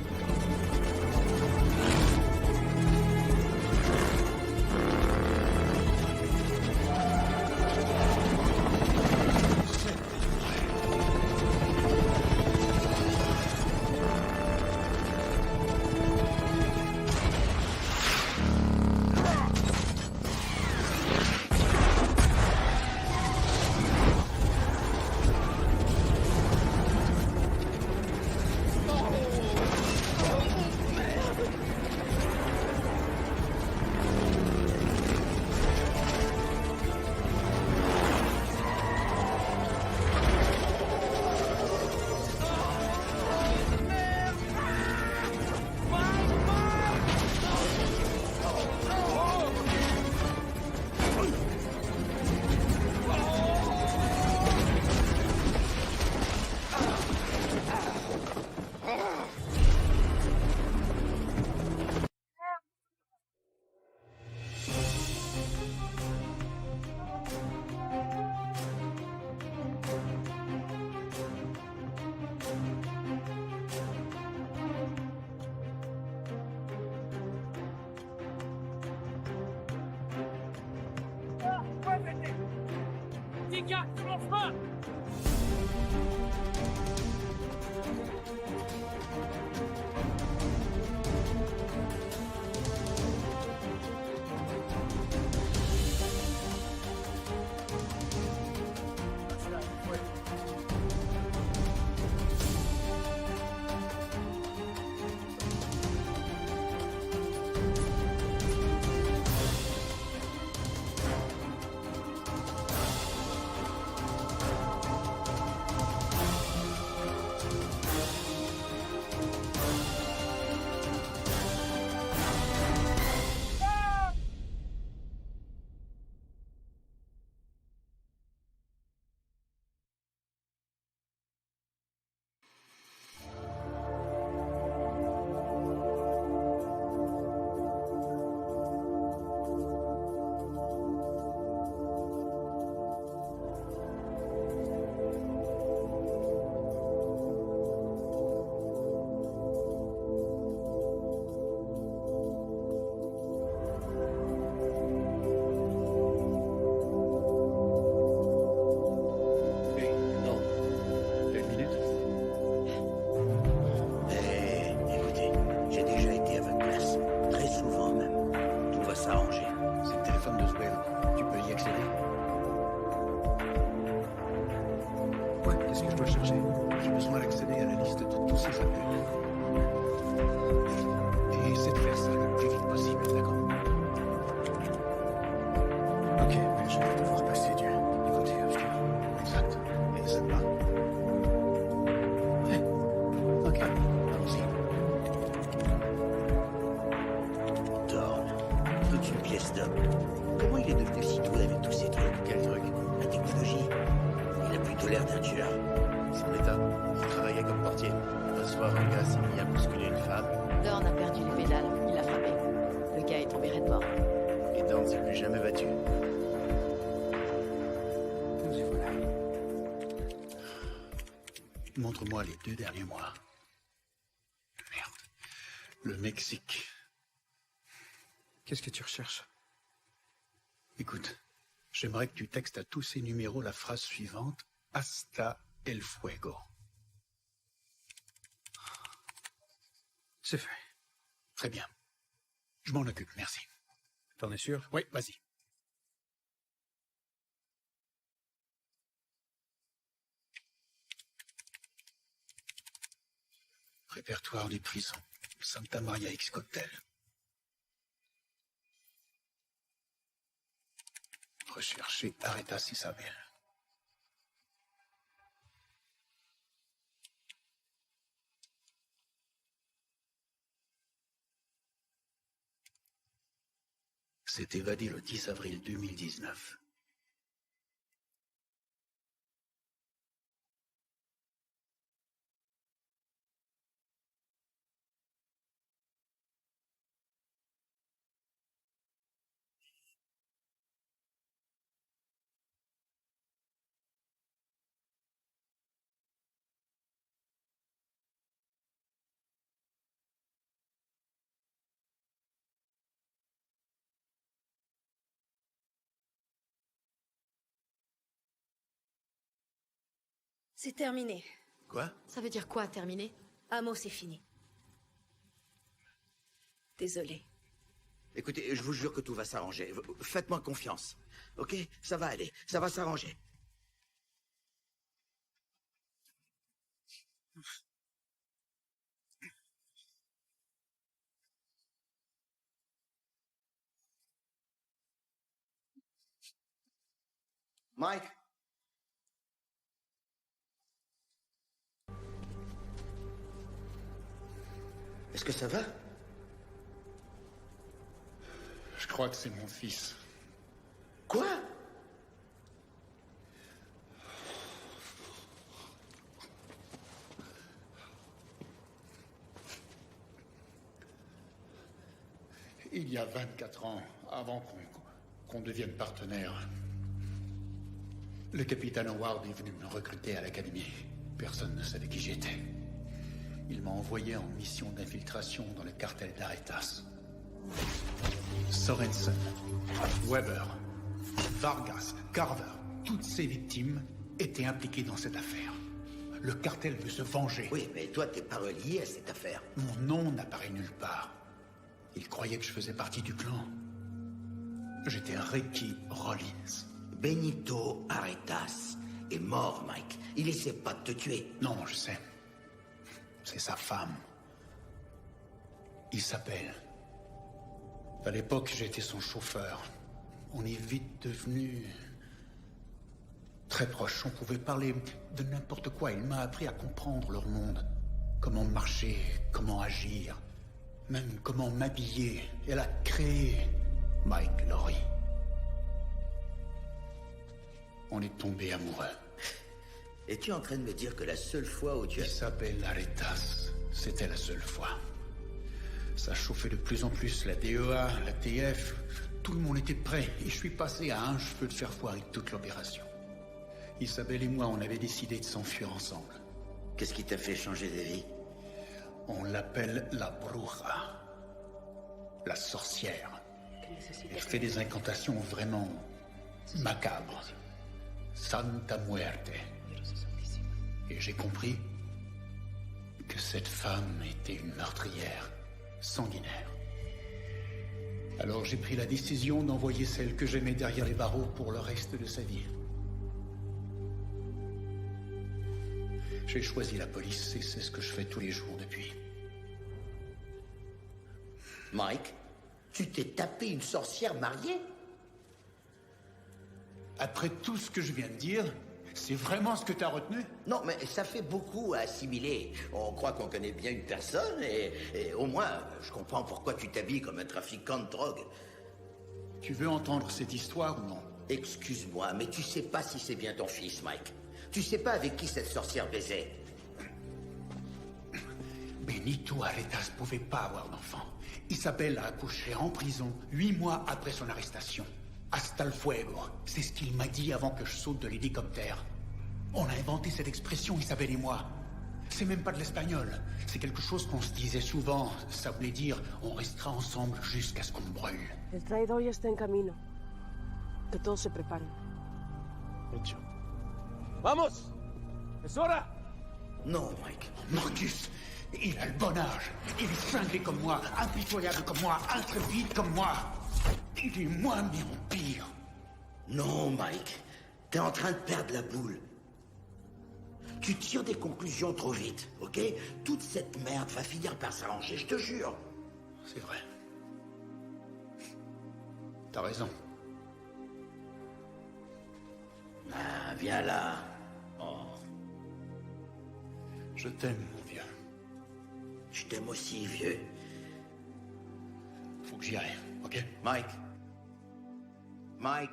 Dégage de mon chemin! Écoutez, j'ai déjà été à votre place. Très souvent même. Tout va s'arranger. C'est le téléphone de Swell. Tu peux y accéder? Ouais, qu'est-ce que je dois chercher? J'ai besoin d'accéder à la liste de tous ces appels. Et essaie de faire ça le plus vite possible, d'accord? Ok, mais je vais devoir passer du côté obscur. Exact. Et ça te va? Ouais. Ok, allons-y. Dorn, toute une pièce d'homme. Comment il est devenu si doué avec tous ces trucs? Quel truc? La technologie. Il a plutôt l'air d'un tueur. Son état, il travaillait comme portier. Un soir, un gars s'est mis à bousculer une femme. Dorn a perdu les pédales, il l'a frappé. Le gars est tombé raide mort. Et Dorn s'est plus jamais battu. Nous y voilà. Montre-moi les 2 derniers mois. Merde. Le Mexique. Qu'est-ce que tu recherches? Écoute, j'aimerais que tu textes à tous ces numéros la phrase suivante. Hasta el fuego. C'est fait. Très bien. Je m'en occupe, merci. T'en es sûr? Oui, vas-y. Répertoire des prisons. Santa Maria X Cocktail. Rechercher Aretas Isabel. S'est évadé le 10 avril 2019. C'est terminé. Quoi? Ça veut dire quoi, terminé? Amo, c'est fini. Désolée. Écoutez, je vous jure que tout va s'arranger. Faites-moi confiance. Ok? Ça va aller. Ça va s'arranger. Mike? Est-ce que ça va? Je crois que c'est mon fils. Quoi? Il y a 24 ans, avant qu'on devienne partenaires, le capitaine Howard est venu me recruter à l'académie. Personne ne savait qui j'étais. Il m'a envoyé en mission d'infiltration dans le cartel d'Aretas. Sorensen, Weber, Vargas, Carver, toutes ces victimes étaient impliquées dans cette affaire. Le cartel veut se venger. Oui, mais toi, t'es pas relié à cette affaire. Mon nom n'apparaît nulle part. Ils croyaient que je faisais partie du clan. J'étais Ricky Rollins. Benito Aretas est mort, Mike. Il essaie pas de te tuer. Non, je sais. C'est sa femme. Isabelle. À l'époque, j'étais son chauffeur. On est vite devenus très proches. On pouvait parler de n'importe quoi. Il m'a appris à comprendre leur monde. Comment marcher, comment agir, même comment m'habiller. Elle a créé Mike Lowry. On est tombés amoureux. Es-tu en train de me dire que la seule fois où tu as... Isabelle Aretas, c'était la seule fois. Ça chauffait de plus en plus, la DEA, la TF. Tout le monde était prêt et je suis passé à un cheveu de faire foirer toute l'opération. Isabelle et moi, on avait décidé de s'enfuir ensemble. Qu'est-ce qui t'a fait changer d'avis? On l'appelle la bruja. La sorcière. Elle fait des incantations vraiment macabres. Santa Muerte. Et j'ai compris que cette femme était une meurtrière sanguinaire. Alors j'ai pris la décision d'envoyer celle que j'aimais derrière les barreaux pour le reste de sa vie. J'ai choisi la police et c'est ce que je fais tous les jours depuis. Mike, tu t'es tapé une sorcière mariée? Après tout ce que je viens de dire, c'est vraiment ce que t'as retenu? Non, mais ça fait beaucoup à assimiler. On croit qu'on connaît bien une personne et au moins, je comprends pourquoi tu t'habilles comme un trafiquant de drogue. Tu veux entendre cette histoire ou non? Excuse-moi, mais tu sais pas si c'est bien ton fils, Mike. Tu sais pas avec qui cette sorcière baisait. Benito Aretas pouvait pas avoir d'enfant. Isabelle a accouché en prison 8 mois après son arrestation. Hasta el fuego, c'est ce qu'il m'a dit avant que je saute de l'hélicoptère. On a inventé cette expression, Isabelle et moi. C'est même pas de l'espagnol. C'est quelque chose qu'on se disait souvent. Ça voulait dire, on restera ensemble jusqu'à ce qu'on brûle. El traidor ya está en camino. Que todos se preparen. Hecho. ¡Vamos! ¡Es hora! Non, Mike. Marcus, il a le bon âge. Il est cinglé comme moi, impitoyable comme moi, intrépide comme moi. Il est moi, mais en pire. Non, Mike. T'es en train de perdre la boule. Tu tires des conclusions trop vite, ok? Toute cette merde va finir par s'arranger, je te jure. C'est vrai. T'as raison. Ah, viens là. Oh. Je t'aime, mon vieux. Je t'aime aussi, vieux. Faut que j'y aille, ok? Mike. Mike.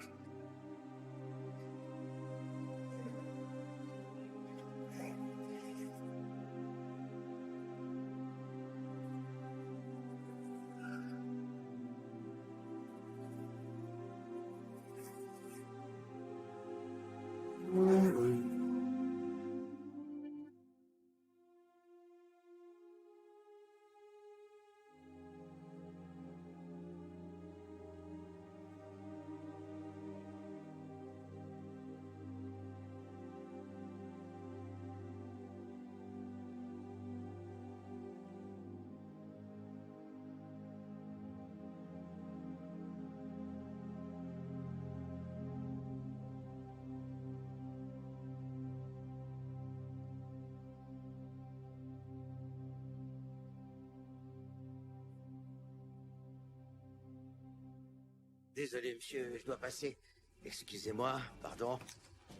Désolé, monsieur, je dois passer. Excusez-moi, pardon.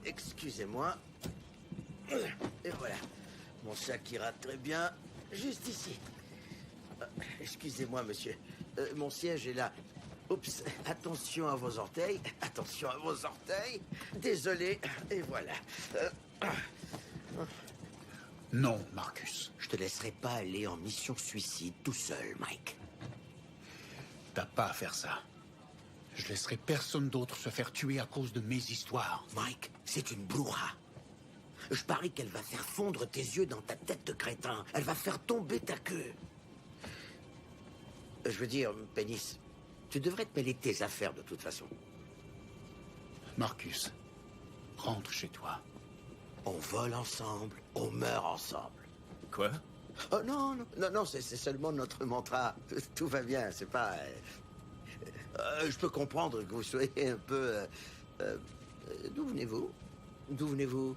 Excusez-moi. Et voilà. Mon sac ira très bien, juste ici. Excusez-moi, monsieur. Mon siège est là. Oups, attention à vos orteils. Attention à vos orteils. Désolé, et voilà. Non, Marcus. Je te laisserai pas aller en mission suicide tout seul, Mike. T'as pas à faire ça. Je laisserai personne d'autre se faire tuer à cause de mes histoires. Mike, c'est une bruja. Je parie qu'elle va faire fondre tes yeux dans ta tête de crétin. Elle va faire tomber ta queue. Je veux dire, Pénis, tu devrais te mêler de tes affaires de toute façon. Marcus, rentre chez toi. On vole ensemble, on meurt ensemble. Quoi? Oh non, non, c'est seulement notre mantra. Tout va bien, c'est pas... je peux comprendre que vous soyez un peu... D'où venez-vous? D'où venez-vous?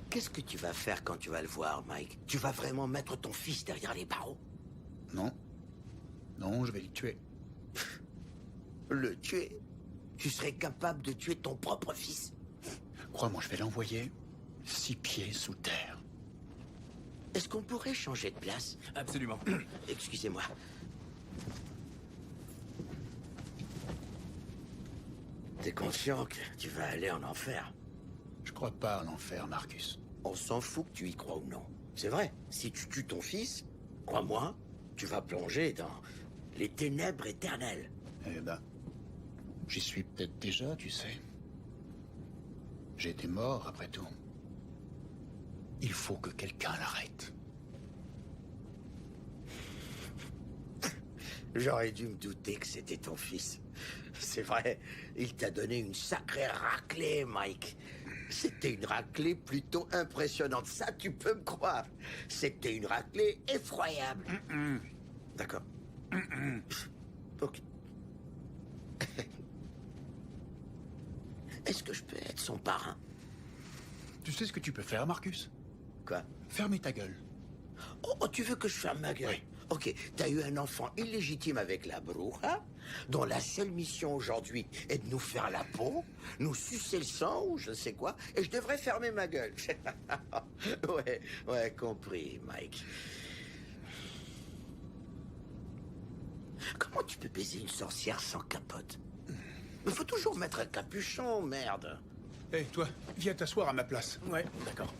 Qu'est-ce que tu vas faire quand tu vas le voir, Mike? Tu vas vraiment mettre ton fils derrière les barreaux? Non. Non, je vais le tuer. Le tuer? Tu serais capable de tuer ton propre fils? Crois-moi, je vais l'envoyer 6 pieds sous terre. Est-ce qu'on pourrait changer de place? Absolument. Excusez-moi. T'es conscient que tu vas aller en enfer? Je crois pas en enfer, Marcus. On s'en fout que tu y crois ou non. C'est vrai, si tu tues ton fils, crois-moi, tu vas plonger dans les ténèbres éternelles. Eh ben, j'y suis peut-être déjà, tu sais. J'étais mort, après tout. Il faut que quelqu'un l'arrête. J'aurais dû me douter que c'était ton fils. C'est vrai, il t'a donné une sacrée raclée, Mike. C'était une raclée plutôt impressionnante, ça tu peux me croire. C'était une raclée effroyable. D'accord. Ok. Est-ce que je peux être son parrain? Tu sais ce que tu peux faire, Marcus? Quoi? Fermer ta gueule. Oh, tu veux que je ferme ma gueule? Oui. Ok, t'as eu un enfant illégitime avec la bruja, dont la seule mission aujourd'hui est de nous faire la peau, nous sucer le sang ou je sais quoi, et je devrais fermer ma gueule. Ouais, compris, Mike. Comment tu peux baiser une sorcière sans capote? Il faut toujours mettre un capuchon, merde. Hé, toi, viens t'asseoir à ma place. Ouais, d'accord.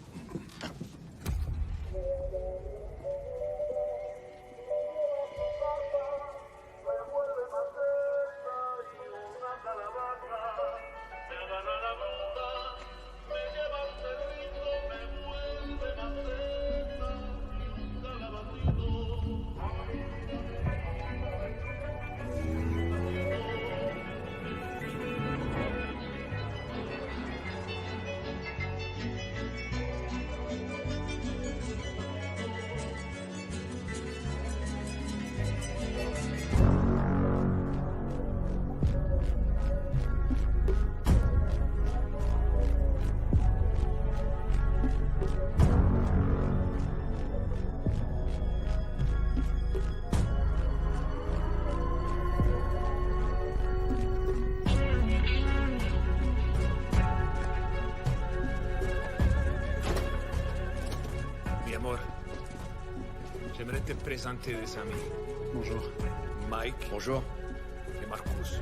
J'aimerais te présenter des amis. Bonjour. Mike. Bonjour. Et Marcus.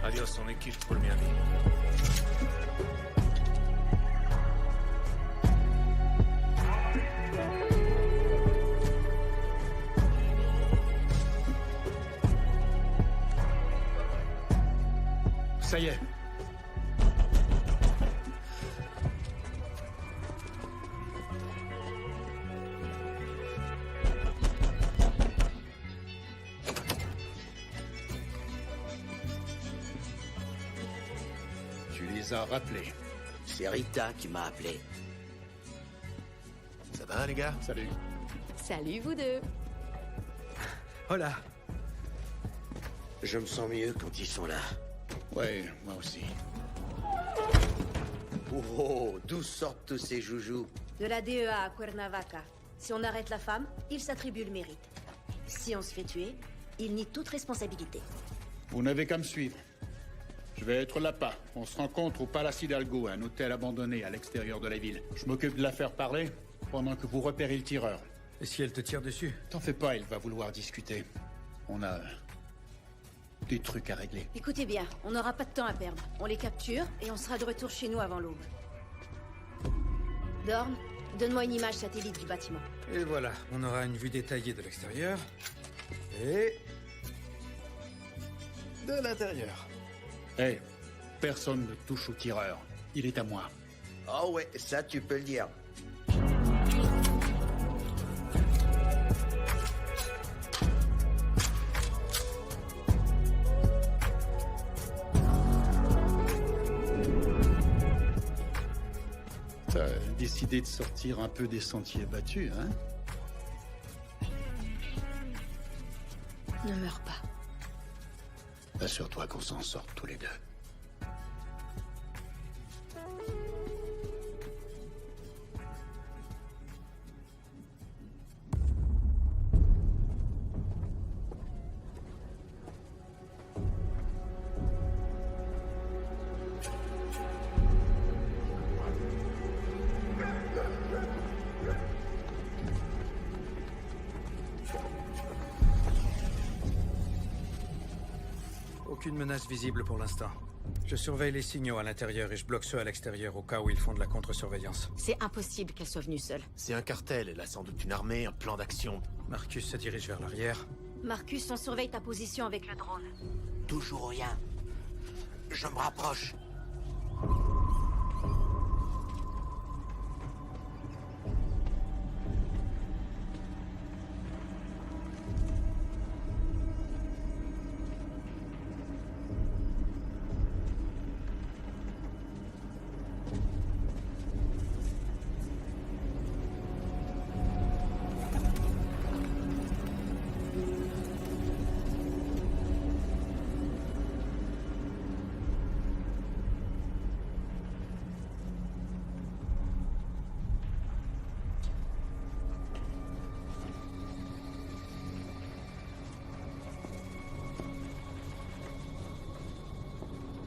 Adios, son équipe pour mi ami. Ça y est. Tu les as rappelés. C'est Rita qui m'a appelé. Ça va, les gars? Salut. Salut, vous deux. Hola. Je me sens mieux quand ils sont là. Ouais, moi aussi. Oh, d'où sortent tous ces joujoux? De la DEA à Cuernavaca. Si on arrête la femme, il s'attribue le mérite. Si on se fait tuer, il nie toute responsabilité. Vous n'avez qu'à me suivre. Je vais être l'appât. On se rencontre au Palace Hidalgo, un hôtel abandonné à l'extérieur de la ville. Je m'occupe de la faire parler pendant que vous repérez le tireur. Et si elle te tire dessus? T'en fais pas, il va vouloir discuter. On a des trucs à régler. Écoutez bien, on n'aura pas de temps à perdre. On les capture et on sera de retour chez nous avant l'aube. Dorn, donne-moi une image satellite du bâtiment. Et voilà, on aura une vue détaillée de l'extérieur. Et... de l'intérieur. Hé, personne ne touche au tireur. Il est à moi. Oh ouais, ça tu peux le dire. T'as décidé de sortir un peu des sentiers battus, hein? Ne meurs pas. Assure-toi qu'on s'en sorte tous les deux. Aucune menace visible pour l'instant. Je surveille les signaux à l'intérieur et je bloque ceux à l'extérieur au cas où ils font de la contre-surveillance. C'est impossible qu'elle soit venue seule. C'est un cartel, elle a sans doute une armée, un plan d'action. Marcus se dirige vers l'arrière. Marcus, on surveille ta position avec le drone. Toujours rien. Je me rapproche.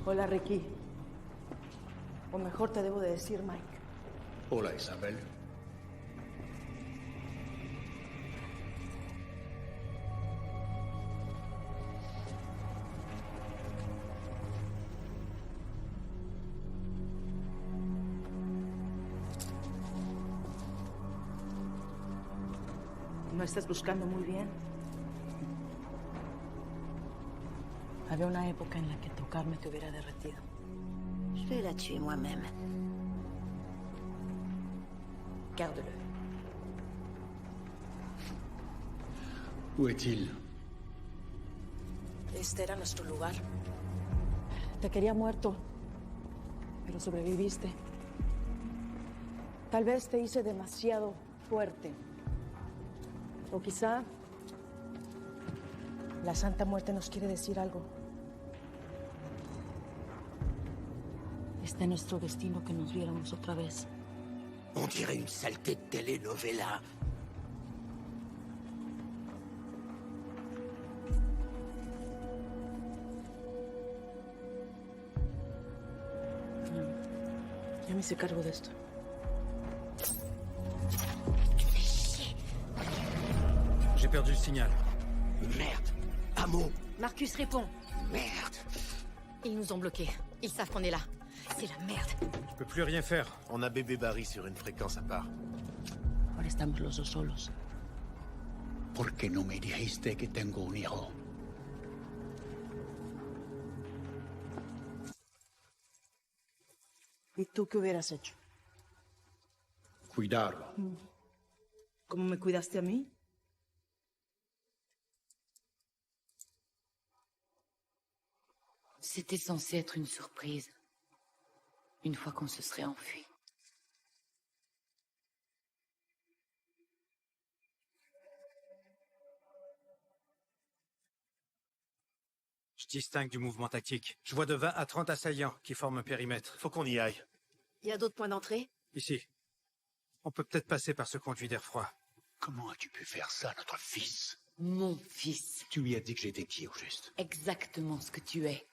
Hola, Ricky. O mejor te debo de decir, Mike. Hola, Isabel. ¿No estás buscando muy bien? Había una época en la que tocarme te hubiera derretido. Je vais la tuer moi-même. Garde-le. Où est-il? Este era nuestro lugar. Te quería muerto, pero sobreviviste. Tal vez te hice demasiado fuerte. O quizá la Santa Muerte nos quiere decir algo. Está en nuestro destino que nos viéramos otra vez. On dirait une saleté de telenovela. Ya me hice cargo de esto. J'ai perdu le signal. Merde. Amo. Marcus, réponds. Merde. Ils nous ont bloqués. Ils savent qu'on est là. C'est la merde. Je peux plus rien faire. On a bébé Barry sur une fréquence à part. Ahora estamos los dos solos. ¿Por qué no me dijiste que tengo un hijo? ¿Y tú qué hubieras hecho? Cuidarlo. ¿Cómo me cuidaste a mí? C'était censé être une surprise. Une fois qu'on se serait enfui. Je distingue du mouvement tactique. Je vois de 20 à 30 assaillants qui forment un périmètre. Faut qu'on y aille. Il y a d'autres points d'entrée? Ici. On peut peut-être passer par ce conduit d'air froid. Comment as-tu pu faire ça à notre fils? Mon fils. Tu lui as dit que j'étais qui, au juste? Exactement ce que tu es.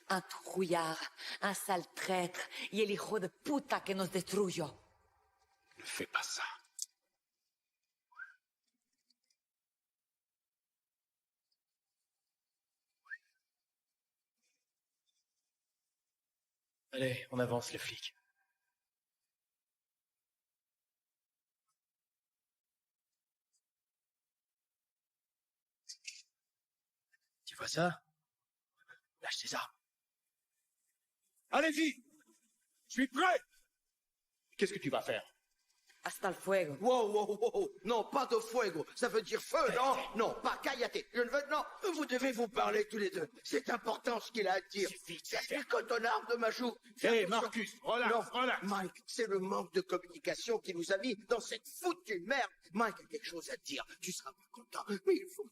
Un trouillard, un sale traître, y el hijo de puta que nos destruyó. Ne fais pas ça. Allez, on avance, les flics. Tu vois ça? Lâche tes armes. Allez-y! Je suis prêt! Qu'est-ce que tu vas faire? Hasta el fuego. Wow, wow, wow, non, pas de fuego, ça veut dire feu, non? Non, pas cállate, je ne veux, non, vous devez vous parler tous les deux, c'est important ce qu'il a à dire. C'est le cotonard de ma joue. Hé, Marcus, relax, Non, relax. Mike, c'est le manque de communication qui nous a mis dans cette foutue merde. Mike a quelque chose à te dire, tu seras pas content, mais il faut...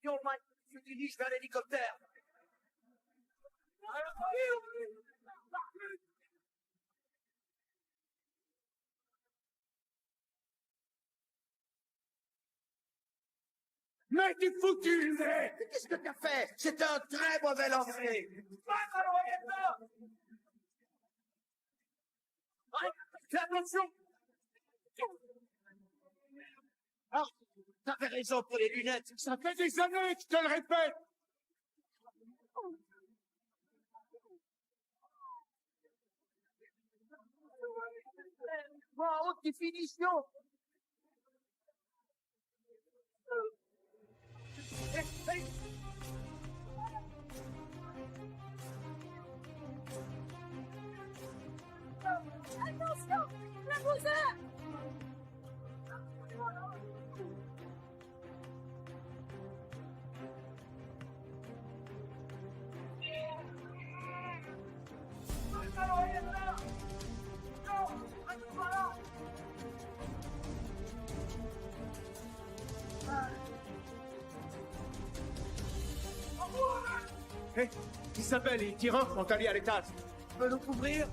Yo, Mike, je te dirige vers l'hélicoptère. Mais tu foutu, mais qu'est-ce que t'as fait? C'est un très mauvais lancer. Fais attention. Ah, t'avais raison pour les lunettes. Ça fait des années que je te le répète. Wow, haute définition. Attention, la boussole! Hé, Isabelle et Tyrin sont allés à l'étage. Tu peux nous couvrir?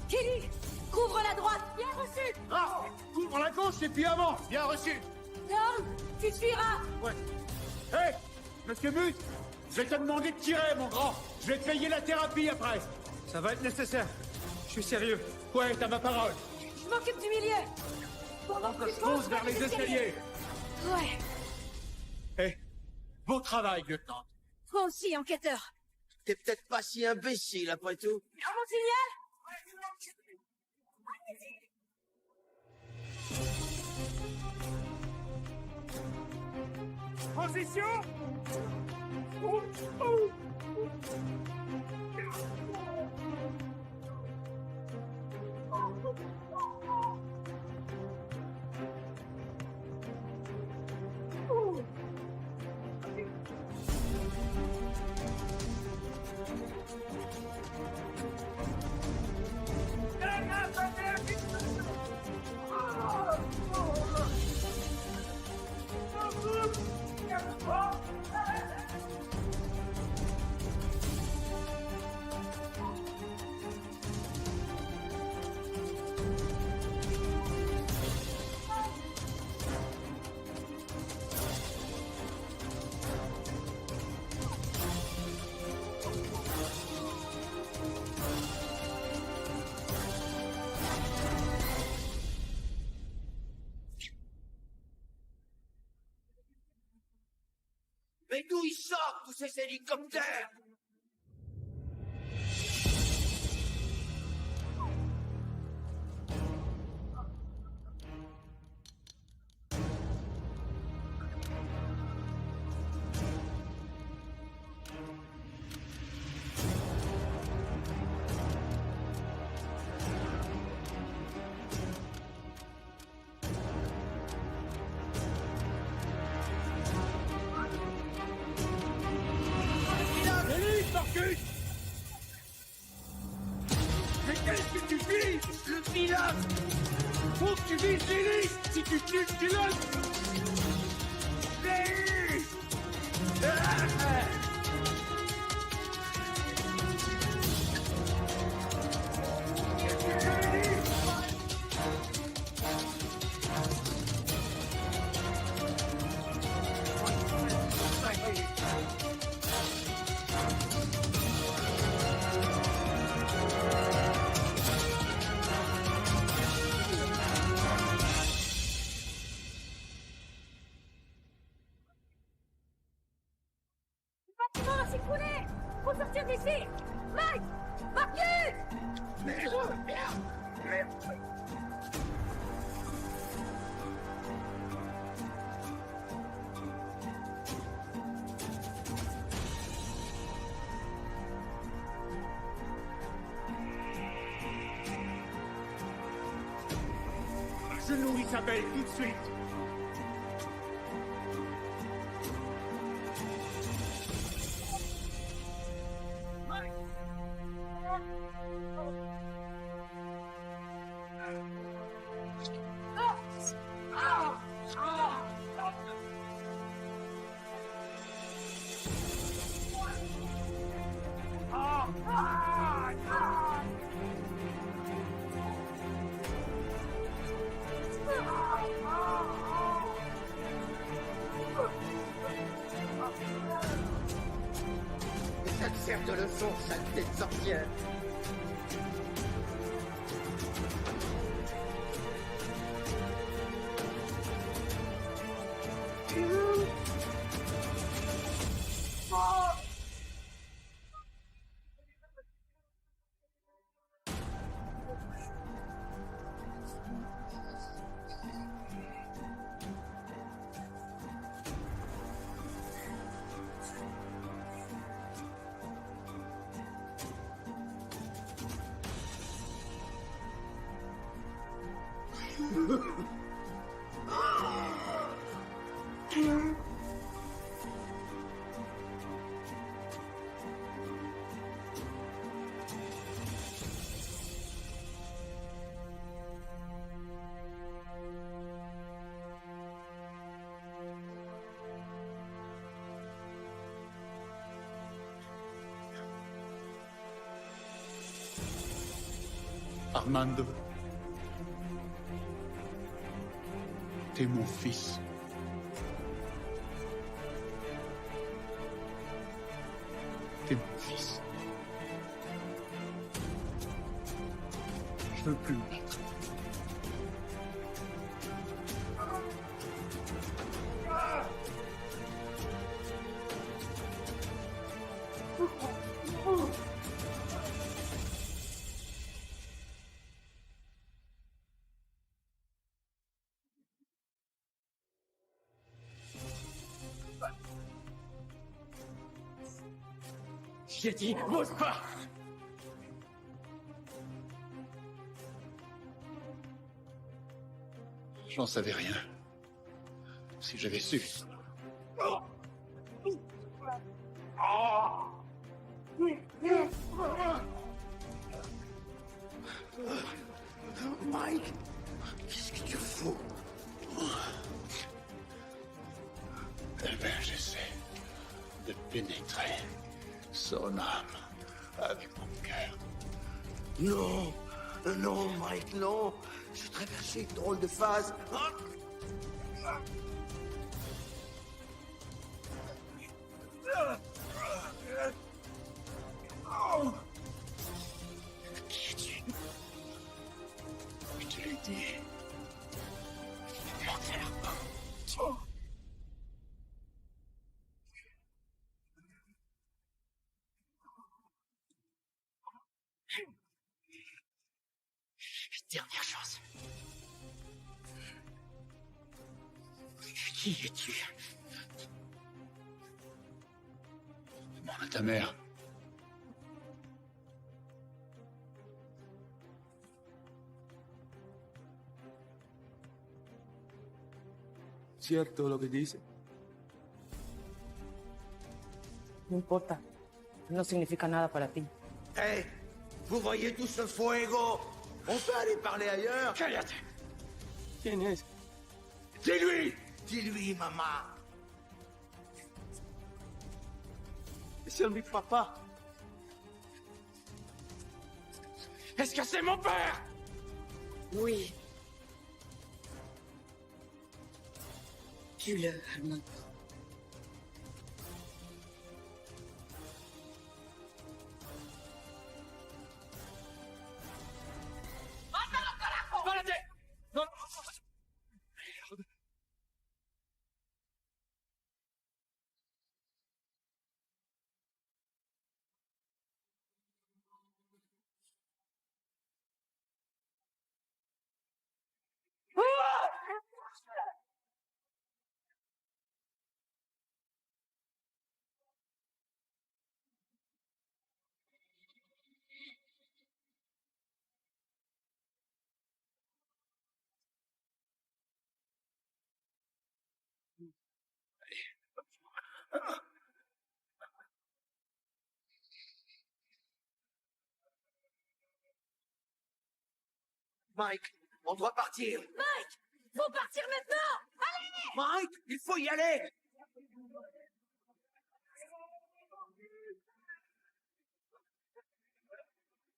Kelly, couvre la droite, bien reçu! Ah, couvre la gauche et puis avance, bien reçu. Tom, tu suivras! Ouais. Hé, Monsieur Mus, je vais te demander de tirer, mon grand. Je vais te payer la thérapie après. Ça va être nécessaire. Je suis sérieux. Ouais, t'as ma parole. Je m'occupe du milieu! Pendant que je fonce vers les escaliers. Ouais, Hé, bon travail, lieutenant. toi aussi, enquêteur! T'es peut-être pas si imbécile après tout. On signale? Position. Mais d'où ils sortent tous ces hélicoptères? dis, Lily! Si tu tues, tu l'as! Lily! Le bâtiment va s'écrouler! Faut sortir d'ici! Mike! Marcus! Merde! Merde! Je nourris Isabelle tout de suite! Ça te sert de leçon, sale tête sorcière. Armando, t'es mon fils. T'es mon fils. Je veux plus me battre. J'ai dit, bouge pas! J'en savais rien. Si j'avais su. Mike, qu'est-ce que tu fous? Eh bien, j'essaie de pénétrer son âme avec mon cœur. Non, non, Mike, non. Je traversais une drôle de phase. Qui es-tu? Je te l'ai dit. Ne m'en faire pas. Dernière chose. Qui es-tu? Demande à ta mère. ¿Cierto lo que dice? No importa. No significa nada para ti. Hé, vous voyez tout ce fuego? On peut aller parler ailleurs? Cállate. ¿Quién es? Dis-lui! Dis-lui, maman. C'est mi papa. Est-ce que c'est mon père? Oui. Tue-le, Armand. ¡Párate! ¡No! Mike, on doit partir. Mike! Faut partir maintenant! Allez! Mike, il faut y aller.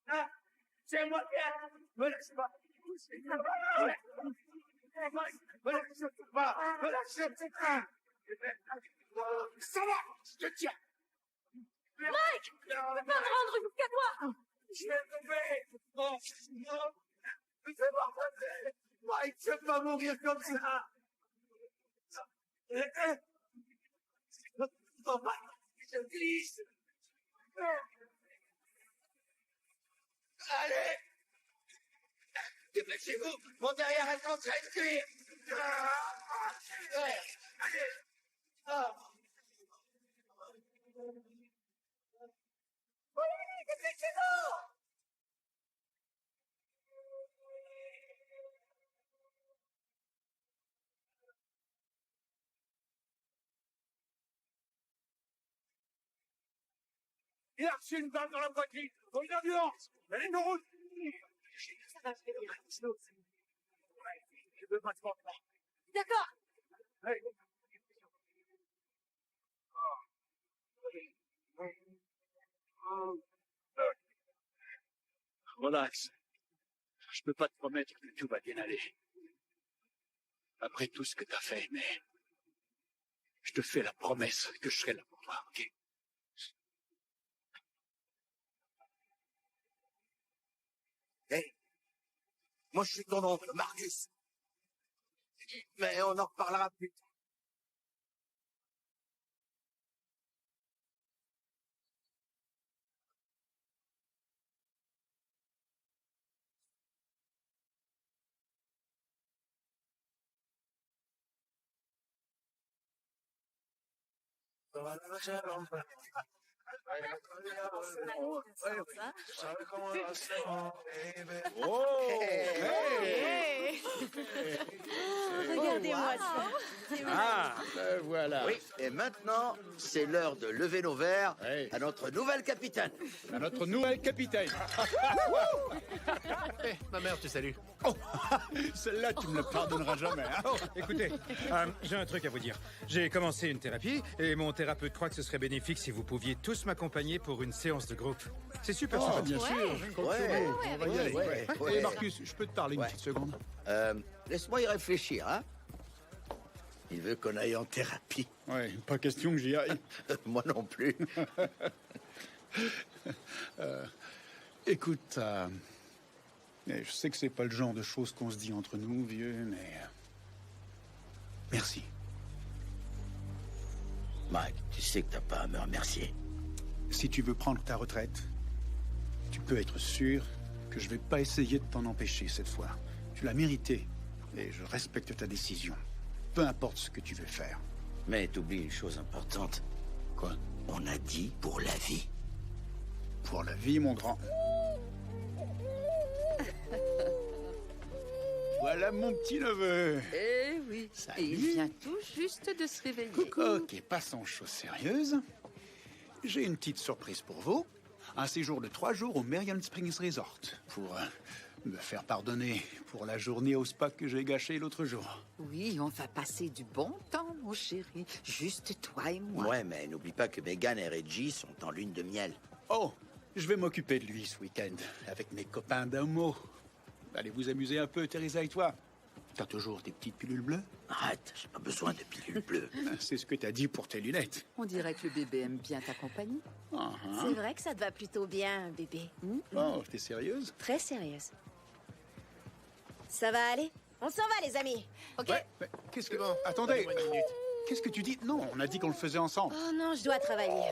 Ah, c'est moi qui me laisse pas. Mike, me laisse pas. Me laisse pas. Ça va, je te tiens. Mike! Je peux pas me rendre jusqu'à toi! Je vais tomber. Oh, non. Fais-moi passer. Mike, je peux pas mourir comme ça. Oh, Mike, je glisse. Allez. Dépêchez-vous. Mon derrière est en train de cuire. Allez. Oui, dépêchez-vous. Il a reçu une balle dans la poitrine. Faut une ambulance. Allez, nous route. Ça va se finir. Je veux pas te prendre. D'accord. Allez. Relax. Je peux pas te promettre que tout va bien aller. Après tout ce que t'as fait, mais je te fais la promesse que je serai là pour toi, ok? Hey, moi je suis ton oncle, Marcus. Mais on en reparlera plus tard. Regardez-moi ça. Ah, voilà. Oui, et maintenant, c'est l'heure de lever nos verres à notre nouvelle capitaine. À notre nouvelle capitaine. Ma mère te salue. Oh, celle-là, tu me la pardonneras jamais. Hein? Oh, écoutez, j'ai un truc à vous dire. J'ai commencé une thérapie et mon thérapeute croit que ce serait bénéfique si vous pouviez tous m'accompagner pour une séance de groupe. C'est super Oh, sympathique. bien sûr. On va y aller. Et Marcus, je peux te parler une petite seconde? Laisse-moi y réfléchir, hein. Il veut qu'on aille en thérapie. Ouais, pas question que j'y aille. Moi non plus. Écoute, je sais que c'est pas le genre de choses qu'on se dit entre nous, vieux, mais... merci. Mike, tu sais que t'as pas à me remercier. Si tu veux prendre ta retraite, tu peux être sûr que je vais pas essayer de t'en empêcher cette fois. Tu l'as mérité, et je respecte ta décision. Peu importe ce que tu veux faire. Mais t'oublies une chose importante. Quoi? On a dit pour la vie. Pour la vie, mon grand. Voilà mon petit neveu. Eh oui. Salut. Et il vient tout juste de se réveiller. Ok, passons aux choses sérieuses. J'ai une petite surprise pour vous. Un séjour de 3 jours au Merriam Springs Resort pour Me faire pardonner pour la journée au spa que j'ai gâchée l'autre jour. Oui, on va passer du bon temps, mon chéri. Juste toi et moi. Ouais, mais n'oublie pas que Megan et Reggie sont en lune de miel. Oh, je vais m'occuper de lui ce week-end, avec mes copains d'Homo. Allez vous amuser un peu, Teresa et toi. T'as toujours tes petites pilules bleues? Arrête, j'ai pas besoin de pilules bleues. C'est ce que t'as dit pour tes lunettes. On dirait que le bébé aime bien ta compagnie. C'est vrai que ça te va plutôt bien, bébé. Oh, t'es sérieuse? Très sérieuse. Ça va aller? On s'en va, les amis. Ok? Ouais, qu'est-ce que... Attendez, qu'est-ce que tu dis? Non, on a dit qu'on le faisait ensemble. Oh non, je dois travailler.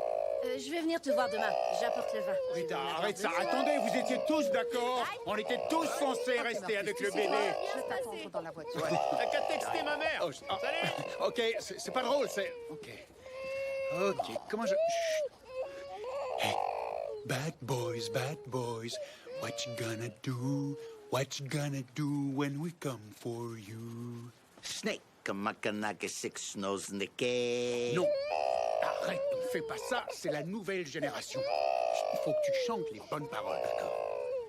Je vais venir te voir demain. J'apporte le vin. Rita, arrête ça. Attendez, vous étiez tous d'accord. On était tous censés rester avec le bébé. Je vais t'attendre dans la voiture. T'as qu'à texter ma mère. Salut. Ok, c'est pas drôle, c'est... Ok, comment je... Chut. Hey, bad boys, what you gonna do? What you gonna do when we come for you? Snake, makanake six nose neke. Non, arrête, ne fais pas ça, c'est la nouvelle génération. Il faut que tu chantes les bonnes paroles, d'accord?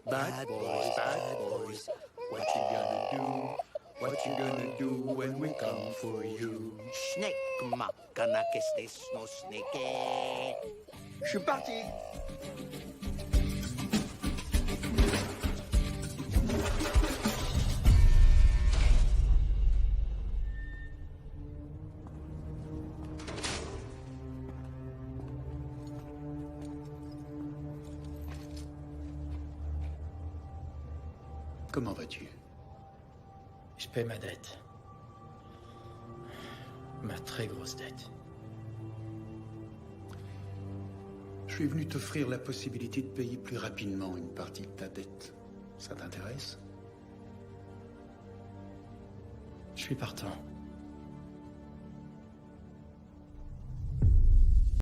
Bad boys, what you gonna do? What you gonna do when we come for you? Snake, makanake six nose neke. Je suis parti. Comment vas-tu? Je paie ma dette. Ma très grosse dette. Je suis venu t'offrir la possibilité de payer plus rapidement une partie de ta dette. Ça t'intéresse? Je suis partant.